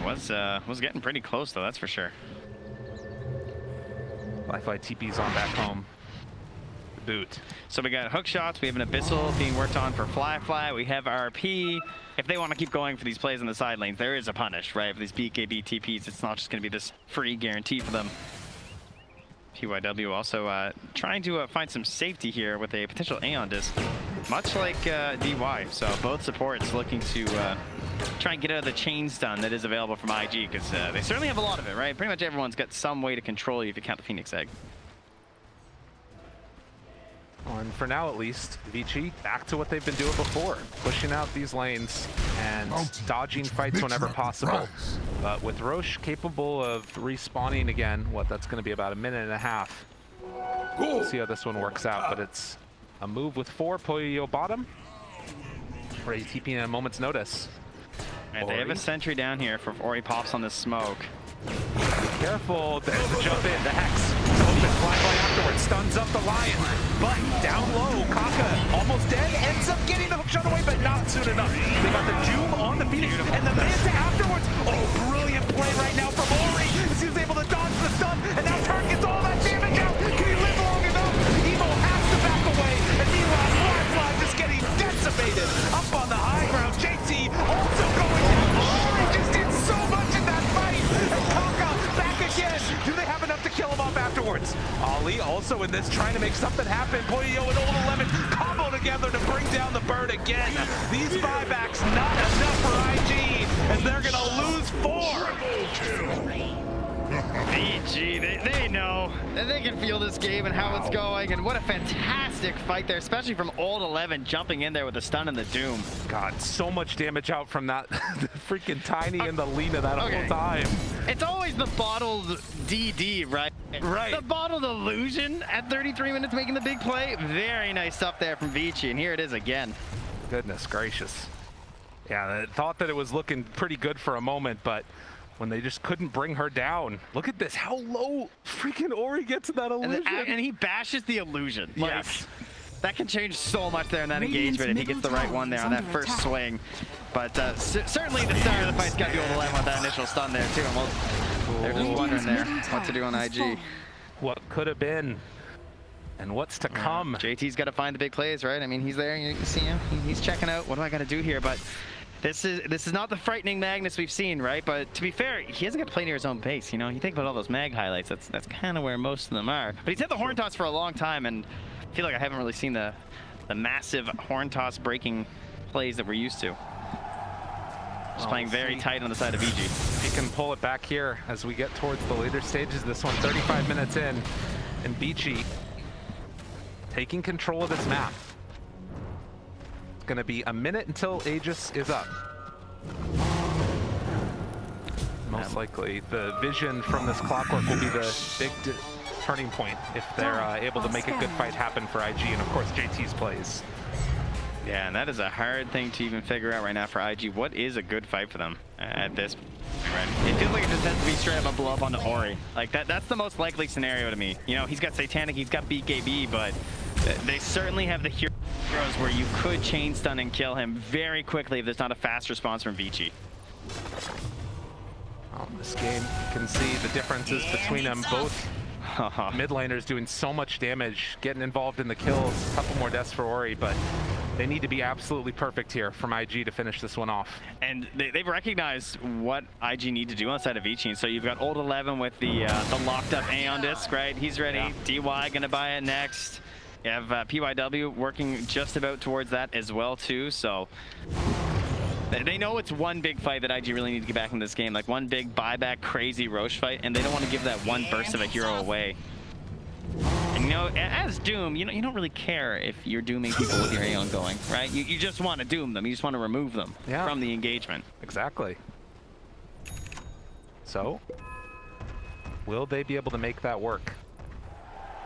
Was getting pretty close though, that's for sure. Wi-Fi TP's on back home. Boot. So we got hook shots, we have an Abyssal being worked on for Fly, we have RP. If they want to keep going for these plays in the side lanes, there is a punish, right? For these BKB TPs, it's not just going to be this free guarantee for them. PYW also trying to find some safety here with a potential Aeon disc, much like DY. So both supports looking to try and get out of the chain stun that is available from IG, because they certainly have a lot of it, right? Pretty much everyone's got some way to control you if you count the Phoenix Egg. And for now, at least, Vici back to what they've been doing before, pushing out these lanes and dodging fights whenever possible. But with Roche capable of respawning again, that's going to be about a minute and a half. We'll see how this one works out, but it's a move with 4, Poyo bottom. Ready TP in a moment's notice. Right, they have a sentry down here for if Ori pops on this smoke. Be careful, there's the jump in, the Hex. Open, fly afterwards, stuns up the Lion. But down low, Kaka almost dead, ends up getting the hook shot away, but not soon enough. They got the Doom on the Phoenix, and the Manta afterwards. Oh, brilliant play right now from Ori. He was able to dodge the stun, and now Turk gets all that damage out. Can he live long enough? Evo has to back away, and meanwhile, Fly just getting decimated. Up on the high ground, JT also going down. Ori just did so much in that fight. And Kaka back again. Do they have enough to kill him off afterwards? Ali also in this trying to make something happen. Poyo and Old 11 combo together to bring down the bird again. These buybacks not enough for IG, and they're gonna lose 4. VG, they know. They can feel this game and how it's going, and what a fantastic fight there, especially from Old 11 jumping in there with the stun and the Doom. God, so much damage out from that freaking Tiny and the Lina that whole time. It's always the bottled DD, right? Right. The bottled illusion at 33 minutes making the big play. Very nice stuff there from Vici, and here it is again. Goodness gracious. Yeah, I thought that it was looking pretty good for a moment, but when they just couldn't bring her down. Look at this, how low freaking Ori gets in that illusion. And he bashes the illusion. Yes. That can change so much there in that engagement if he gets the right one there on that first swing. But certainly the start of the fight's got to be Old 11 with that initial stun there too. And they're just wondering there what to do on IG. What could have been and what's to come. JT's got to find the big plays, right? I mean, he's there, you can see him. He's checking out, what do I got to do here? But this is not the frightening Magnus we've seen, right? But to be fair, he hasn't got to play near his own pace. You know, you think about all those mag highlights, that's kind of where most of them are. But he's had the horn toss for a long time, and I feel like I haven't really seen the massive horn toss breaking plays that we're used to. Just playing very tight on the side of EG. He can pull it back here as we get towards the later stages of this one. 35 minutes in, and Vici taking control of this map. It's going to be a minute until Aegis is up. Most likely, the vision from this clockwork will be the big turning point if they're able to make a good fight happen for IG, and of course JT's plays. Yeah, and that is a hard thing to even figure out right now for IG. What is a good fight for them at this point? Right? It feels like it just has to be straight up a blow up onto Ori. Like that's the most likely scenario to me. You know, he's got Satanic, he's got BKB, but they certainly have the heroes where you could chain stun and kill him very quickly if there's not a fast response from Vici. This game, you can see the differences between them. Both mid laners doing so much damage, getting involved in the kills. A couple more deaths for Ori, but they need to be absolutely perfect here from IG to finish this one off. And they've recognized what IG need to do on the side of Vici. So you've got Old 11 with the locked up Aeon disc, right? He's ready. Yeah. DY gonna buy it next. You have PYW working just about towards that as well too. So they know it's one big fight that IG really need to get back in this game, like one big buyback crazy Roche fight, and they don't want to give that one burst of a hero away. And you know, as Doom, you don't really care if you're dooming people with your Aeon going, right? You just want to doom them. You just want to remove them from the engagement. Exactly. So, will they be able to make that work?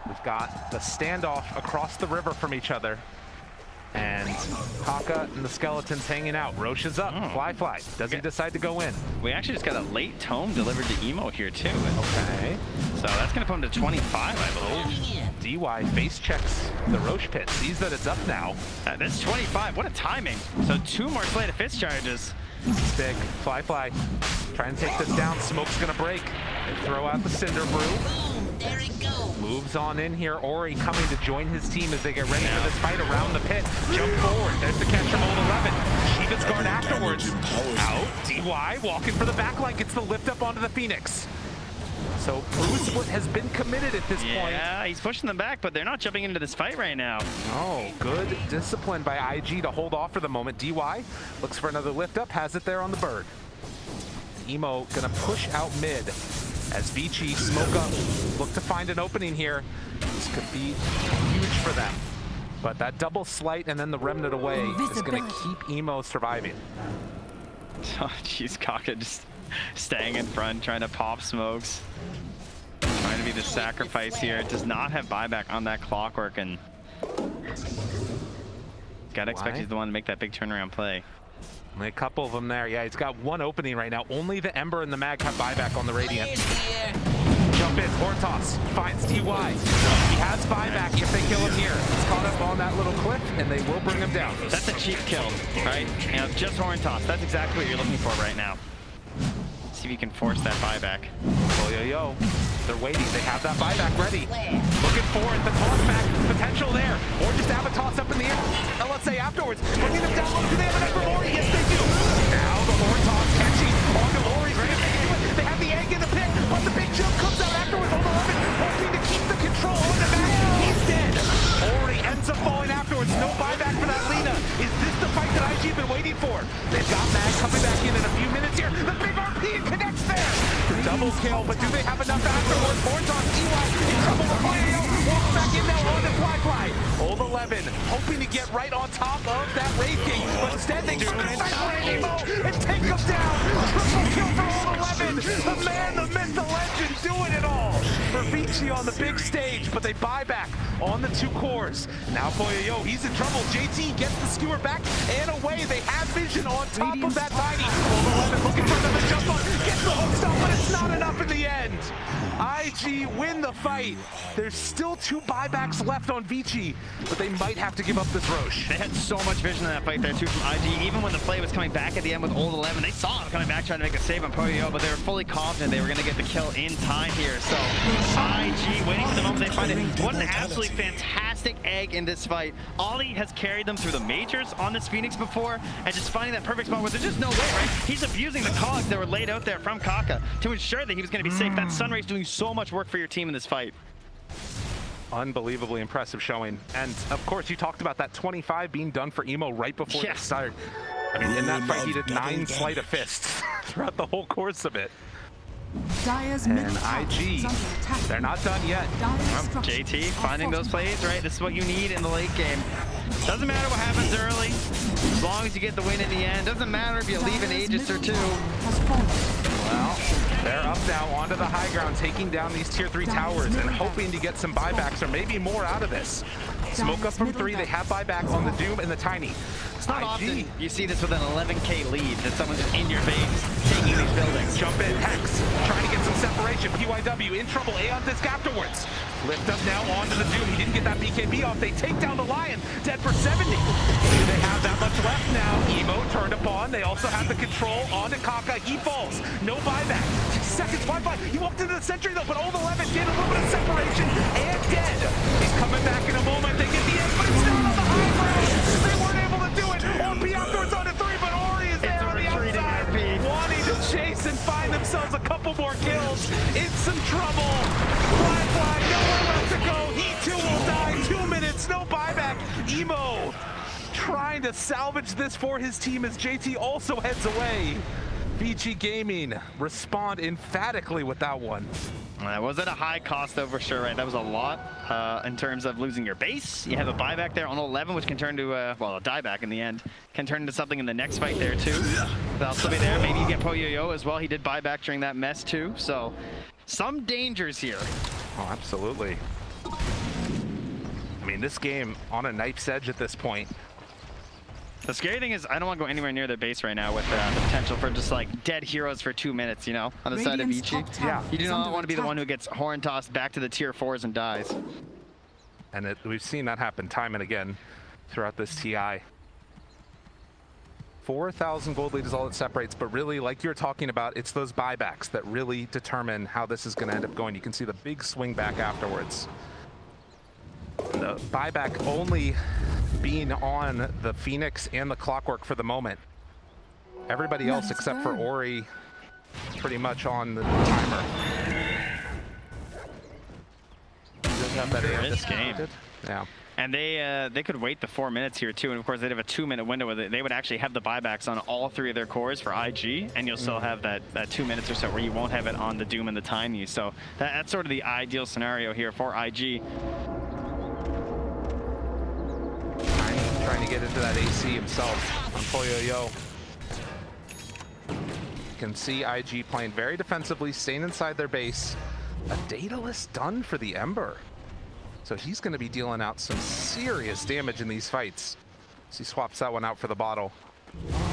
We've got the standoff across the river from each other. And Kaka and the Skeletons hanging out. Roche is up. Fly. Does he decide to go in? We actually just got a late tome delivered to Emo here too. Okay. So that's going to put him to 25, I believe. DY face checks the Roche pit. Sees that it's up now. That's 25. What a timing. So 2 more Slate of Fist charges. This is big. Fly. Trying to take this down. Smoke's going to break. They throw out the Cinder Brew. There it goes. Moves on in here. Ori coming to join his team as they get ready for this fight around the pit. Jump forward. There's the catch from Old 11. Shiva's guard afterwards. Out. DY walking for the backline. Gets the lift up onto the Phoenix. So Bruce has been committed at this point. Yeah, he's pushing them back, but they're not jumping into this fight right now. Oh, good discipline by IG to hold off for the moment. DY looks for another lift up. Has it there on the bird. Emo gonna push out mid. As Vici smoke up, look to find an opening here. This could be huge for them. But that double slight and then the remnant away is going to keep Emo surviving. Oh, jeez, Kaka just staying in front, trying to pop smokes. Trying to be the sacrifice here. Does not have buyback on that clockwork, and gotta expect he's the one to make that big turnaround play. Only a couple of them there. Yeah, he's got one opening right now. Only the Ember and the Mag have buyback on the Radiant. Jump in. Hortos finds TY. He has buyback if they kill him here. He's caught up on that little cliff, and they will bring him down. That's a cheap kill, right? You know, just Horn Toss. That's exactly what you're looking for right now. See if you can force that buyback. Yo. They're waiting. They have that buyback ready. Looking for it. The toss back potential there. Or just have a toss up in the air. Now let's say afterwards. Bringing them down low. Do they have enough for Ori? Yes, they do. Now the horn toss catching onto Ori. Ready to do it. They have the egg in the pit, but the big jump comes out afterwards. Old 11 hoping to keep the control on the back. He's dead. Ori ends up falling afterwards. No buyback for that Lina. Is this the fight that IG been waiting for? They've got Mag coming back in a few minutes here. The big RP connects there. Double kill, but do they have enough afterwards? Horns on EY in trouble with Fire. Walks back in now on the Fly. Old 11 hoping to get right on top of that Raid King, but instead they try to separate Emo and take him down. Triple kill for Old 11. The man, the myth, the legend doing it all for Vici on the big stage, but they buy back on the 2 cores. Now Yo, he's in trouble. JT gets the skewer back and away. They have vision on top of that Tiny. Old 11 looking for another jump on. Gets the hook stop, but it's not enough in the end. IG win the fight. There's still 2 buybacks left on Vici, but they might have to give up this Roche. They had so much vision in that fight there too from IG. Even when the play was coming back at the end with Old 11, they saw him coming back trying to make a save on Poyo, but they were fully confident they were going to get the kill in time here. So IG waiting for the moment they find it. What an absolutely fantastic egg in this fight. Ollie has carried them through the majors on this Phoenix before, and just finding that perfect spot where there's just no way, right? He's abusing the cogs that were laid out there from Kaka to ensure that he was going to be safe. That Sunray's doing so much work for your team in this fight. Unbelievably impressive showing. And of course, you talked about that 25 being done for Emo right before the start. I mean, in that fight, he did 9 sleight of fists throughout the whole course of it. Dire's And middle tower IG, is under attack. they're not done yet. Dire's structures JT are finding those fortified. plays, right? This is what you need in the late game. Doesn't matter what happens early, as long as you get the win in the end. Doesn't matter if you leave an Dire's Aegis or middle 2. tower has fallen. Well, they're up now onto the high ground, taking down these tier 3 towers and hoping to get some buybacks or maybe more out of this. Smoke up from 3, they have buyback on the Doom and the Tiny. It's not often you see this with an 11k lead, that someone's just in your base, taking these buildings. Jump in, Hex, trying to get some separation. PYW in trouble, Aeon Disc afterwards. Lift up now onto the Doom. He didn't get that BKB off. They take down the Lion, dead for 70. Do they have that much left now? Emo turned upon. They also have the control onto Kaka. He falls. No buyback. 6 seconds, 5-5. He walked into the sentry though, but Old 11 did a little bit of separation and dead. He's coming back in a moment. They get the end, but it's down on the high ground. They weren't able to do it. Orp afterwards on a 3, but Ori is there on the outside, wanting to chase and find themselves a couple more kills. In some trouble. Flag, nowhere left to go. He too will die. 2 minutes, no buyback. Emo trying to salvage this for his team as JT also heads away. VG Gaming respond emphatically with that one. That was at a high cost though, for sure, right? That was a lot in terms of losing your base. You have a buyback there on 11, which can turn to, well, a dieback in the end. Can turn into something in the next fight there too. They'll still be there. Maybe you get Poyoyo as well. He did buyback during that mess too. So some dangers here. Oh, absolutely. I mean, this game on a knife's edge at this point. The scary thing is I don't want to go anywhere near their base right now with the potential for just like dead heroes for 2 minutes, you know, on the side of Ichi. Yeah. You do not want to be the one who gets horn tossed back to the tier 4s and dies. And we've seen that happen time and again throughout this TI. 4,000 gold lead is all it separates, but really, like you're talking about, it's those buybacks that really determine how this is going to end up going. You can see the big swing back afterwards. The buyback only being on the Phoenix and the Clockwork for the moment. Everybody else except for Ori pretty much on the timer. This game. Yeah. And they could wait the 4 minutes here too, and of course they'd have a 2-minute window where they would actually have the buybacks on all 3 of their cores for IG, and you'll still have that 2 minutes or so where you won't have it on the Doom and the Tiny. So that's sort of the ideal scenario here for IG. Trying to get into that AC himself on Poyoyo. You can see IG playing very defensively, staying inside their base. A Daedalus done for the Ember. So he's going to be dealing out some serious damage in these fights. So he swaps that one out for the bottle.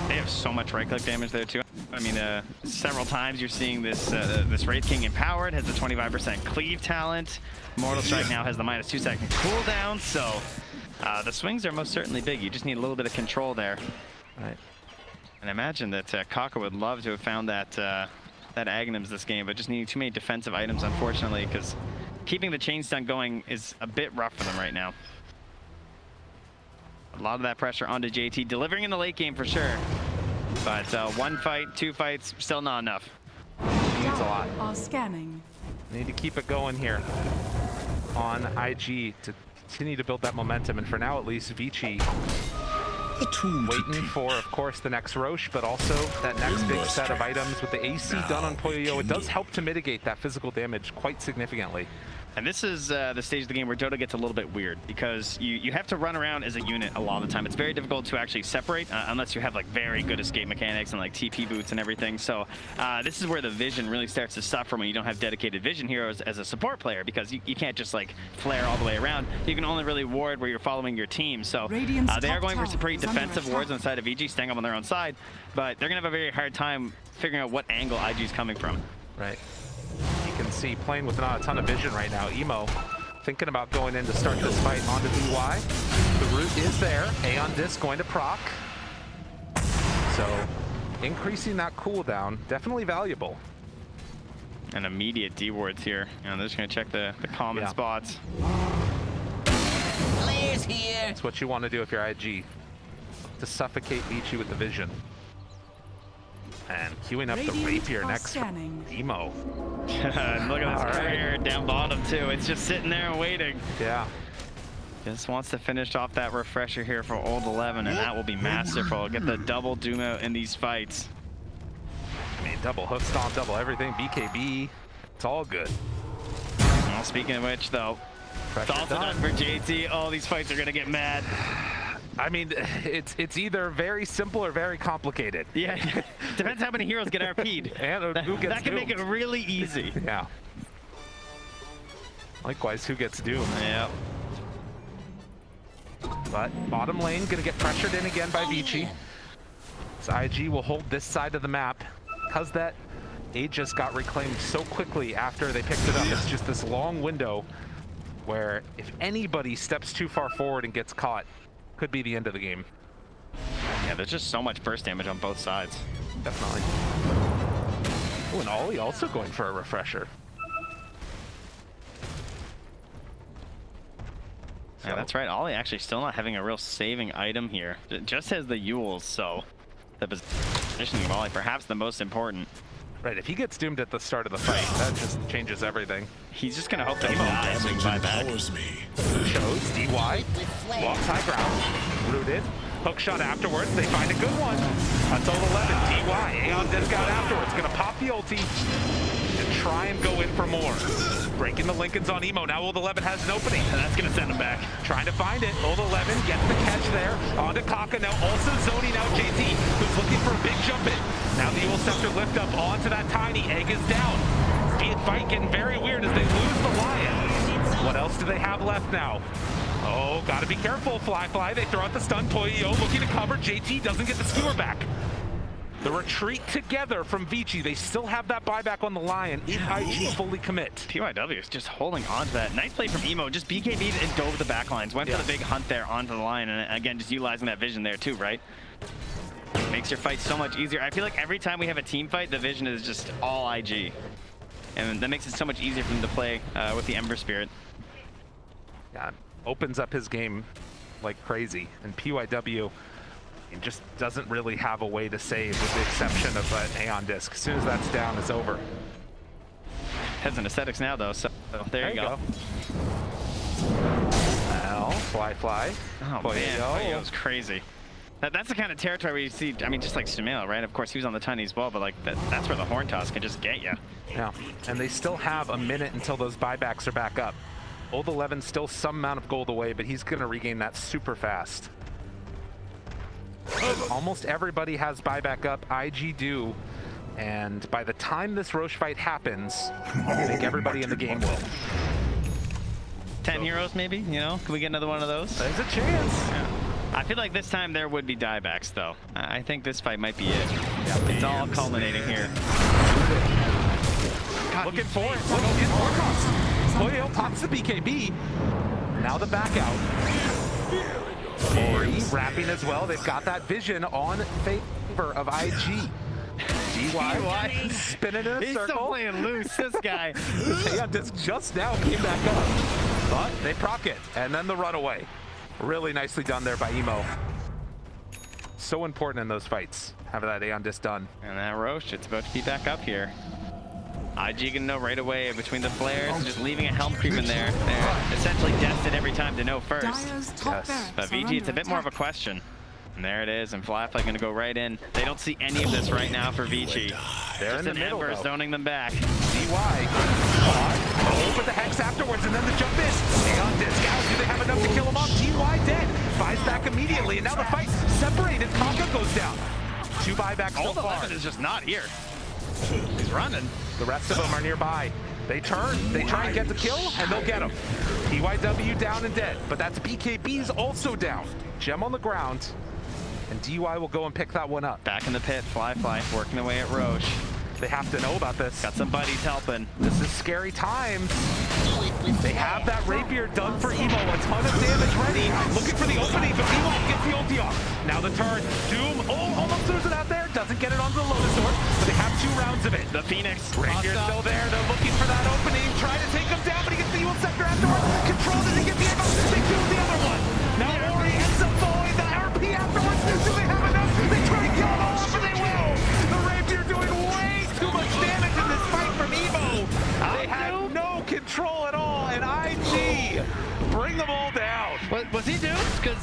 They have so much right-click damage there too. I mean, several times you're seeing this this Wraith King empowered, has the 25% cleave talent. Mortal Strike now has the -2 second cooldown, so the swings are most certainly big. You just need a little bit of control there. Right. And I imagine that Kaka would love to have found that that Aghanims this game, but just needing too many defensive items, unfortunately, because keeping the chain stun going is a bit rough for them right now. A lot of that pressure onto JT, delivering in the late game for sure. But 1 fight, 2 fights, still not enough. Needs a lot. Are scanning. Need to keep it going here on IG to continue to build that momentum. And for now, at least, Vici waiting for, of course, the next Roche, but also that next big set of items with the AC done on Poyoyo. It does help to mitigate that physical damage quite significantly. And this is the stage of the game where Dota gets a little bit weird because you have to run around as a unit a lot of the time. It's very difficult to actually separate unless you have like very good escape mechanics and like TP boots and everything. So this is where the vision really starts to suffer when you don't have dedicated vision heroes as a support player, because you can't just like flare all the way around. You can only really ward where you're following your team. So they are going for some pretty defensive wards on the side of EG, staying up on their own side, but they're going to have a very hard time figuring out what angle IG is coming from. Right. You can see playing with not a ton of vision right now. Emo thinking about going in to start this fight onto DY. The root is there. Aeon Disc going to proc. So increasing that cooldown, definitely valuable. And immediate D wards here. And they're just going to check the common spots. Players here. That's what you want to do if you're IG. To suffocate Vici with the vision. And queuing up the Radiant Rapier are next for scanning. Emo. And look at this career down bottom too. It's just sitting there and waiting. Yeah. Just wants to finish off that refresher here for Old 11, and that will be masterful. Get the double doom out in these fights. I mean, double hook stomp, double everything, BKB. It's all good. Well, speaking of which, though, Pressure it's also done for JT. Oh, these fights are gonna get mad. I mean, it's either very simple or very complicated. Yeah, depends how many heroes get RP'd. And who gets that can make it doomed. really easy. Yeah. Likewise, who gets doomed. Yep. But bottom lane gonna get pressured in again by Vici. So IG will hold this side of the map. Because that Aegis got reclaimed so quickly after they picked it up, it's just this long window where if anybody steps too far forward and gets caught, could be the end of the game. Yeah, there's just so much burst damage on both sides. Definitely. Oh, and Ollie also going for a refresher. Yeah, that's right. Ollie actually still not having a real saving item here. Just has the Yules, so the positioning of Ollie perhaps the most important. Right, if he gets doomed at the start of the fight, that just changes everything. He's just gonna hope that he dies and buy back. Shows DY, walks high ground, rooted, hook shot afterwards, they find a good one. That's all 11, DY, Aeon disc out afterwards, gonna pop the ulti and try and go in for more. Breaking the Lincolns on Emo, now Old 11 has an opening. And that's gonna send him back. Trying to find it, Old 11 gets the catch there, onto Kaka, now also zoning out JT, who's looking for a big jump in. Now the Ul Scepter lift up onto that tiny, Egg is down. Fight getting very weird as they lose the Lion. What else do they have left now? Oh, gotta be careful, Fly. They throw out the stun. Toyo looking to cover. JT doesn't get the skewer back. The retreat together from Vici. They still have that buyback on the Lion if IG fully commit. PYW is just holding on to that. Nice play from Emo. Just BKB'd and dove the backlines. Went for the big hunt there onto the Lion. And again, just utilizing that vision there too, right? Makes your fight so much easier. I feel like every time we have a team fight, the vision is just all IG. And that makes it so much easier for him to play with the Ember Spirit. Yeah, opens up his game like crazy. And PYW just doesn't really have a way to save with the exception of an Aeon disc. As soon as that's down, it's over. Heads in Aesthetics now though, so there you go. Well, Fly. Oh man, that was crazy. That's the kind of territory where you see, I mean, just like Shamil, right? Of course, he was on the tiny as well, but like that's where the Horn Toss can just get you. Yeah, and they still have a minute until those buybacks are back up. Old 11 still some amount of gold away, but he's going to regain that super fast. Almost everybody has buyback up. IG do, and by the time this Roche fight happens, I think everybody in the game will. 10 heroes maybe, you know? Can we get another one of those? There's a chance. Yeah. I feel like this time there would be diebacks though. I think this fight might be it. It's all culminating here. God, looking for it. Look, in Warcross. Toyo pops the BKB. Now the back out. Ori wrapping as well. They've got that vision on favor of IG. DY spinning in a circle. He's still playing loose, this guy. Yeah, this just now came back up. But they proc it, and then the runaway. Really nicely done there by Emo. So important in those fights, having that Aeon disc done. And that Roche, it's about to be back up here. IG gonna know right away between the flares and just leaving a helm creep in there. They're essentially destined every time to know first. Yes. But VG, it's a bit more of a question. And there it is, and Fly gonna go right in. They don't see any of this right now for Vici. They're in the middle, Ember zoning them back. DY. Oh, with the Hex afterwards, and then the jump in. Aeon disc out. Do they have enough to kill him off? DY dead. Buys back immediately, and now the fight separated. Kaka goes down. 2 buybacks so Old far. 11 is just not here. He's running. The rest of them are nearby. They turn, they try and get the kill, and they'll get him. PYW down and dead, but that's BKB's also down. Gem on the ground, and DY will go and pick that one up. Back in the pit, Fly working away at Roche. They have to know about this. Got some buddies helping. This is scary times. They have that Rapier done for Emo. A ton of damage ready. Looking for the opening, but Emo gets the ulti off. Now the turn. Doom, almost throws it out there. Doesn't get it onto the Lotus Sword, but they have 2 rounds of it. The Phoenix. Rapier's still there. They're looking for that opening. Try to take him down, but he gets the Ul Scepter afterwards. Controlled it to get the ammo. They kill the other one. Now Ori ends up falling. The RP afterwards. Do they have enough? They try to kill him off, and they will. The Rapier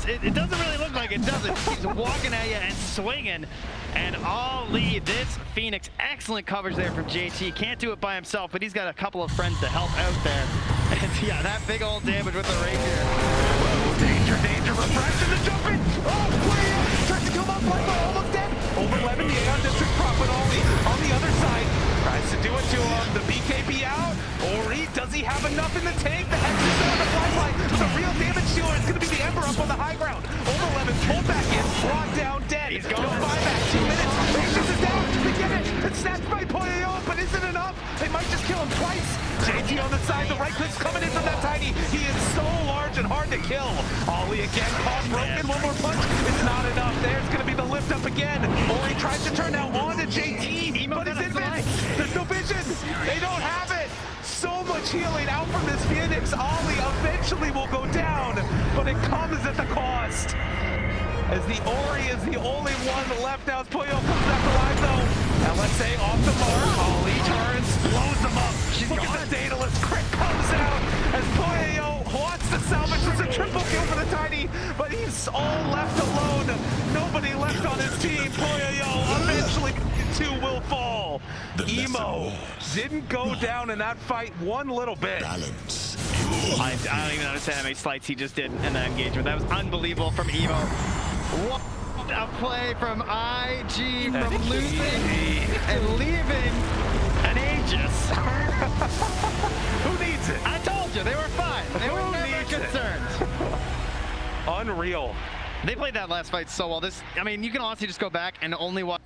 does. It doesn't really look like it, does it? He's walking at you and swinging. And Ali, this Phoenix, excellent coverage there from JT. Can't do it by himself, but he's got a couple of friends to help out there. And yeah, that big old damage with the Rapier. Whoa, danger, danger, refraction to jump in. Oh, Player tries to come up, like almost dead. Over 11, the Aeon District profit only on the other side. Tries to do it to him. The BKB out. Ori, does he have enough in the tank? The Hex is on the flashlight. The real damage dealer is going to be the Ember up on the high ground. Over 11, pulled back in, brought down, dead. He's gone. No buyback, 2 minutes. Aegis is down. They get it. It's snatched by Poyo, but is it enough? They might just kill him twice. JT on the side, the right click's coming in from that Tiny. He is so large and hard to kill. Ollie again, caught broken. One more punch. It's not enough. There's going to be the lift up again. Ori tries to turn now on to JT, but it's invis. There's no vision. They don't have it. So much healing out from this Phoenix. Ollie eventually will go down, but it comes at the cost. As the Ori is the only one left now as Poyo comes back alive though. LSA off the mark. Ollie turns, blows them up. Look at the Daedalus. Crit comes out as Poyo wants to salvage. It's a triple kill for the Tiny, but he's all left alone. Nobody left on his team. Poyo eventually two will fall. Emo didn't go down in that fight one little bit. Balance. I don't even understand how many slides he just did in that engagement. That was unbelievable from Emo. What a play from IG, from losing and leaving an Aegis. Who needs it? I told you, they were fine. They were never concerned. Unreal. They played that last fight so well. I mean, you can honestly just go back and only watch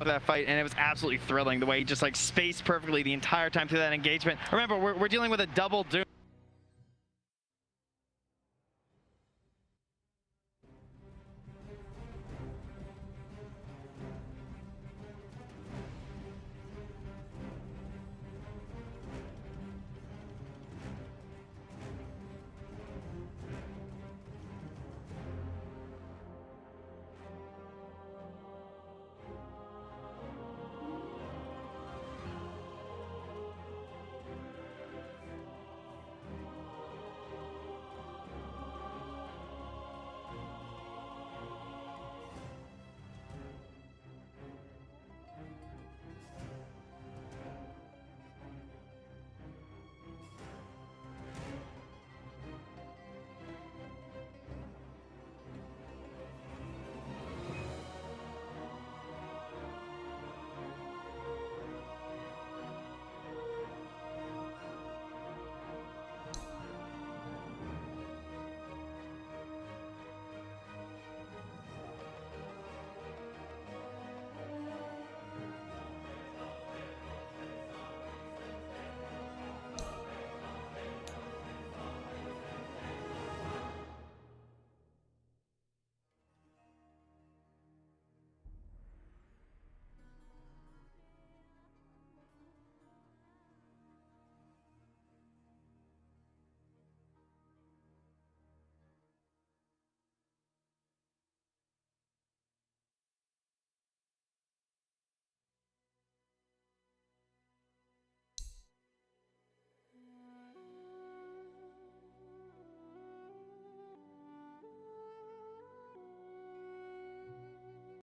that fight, and it was absolutely thrilling the way he just like spaced perfectly the entire time through that engagement. Remember, we're dealing with a double doom.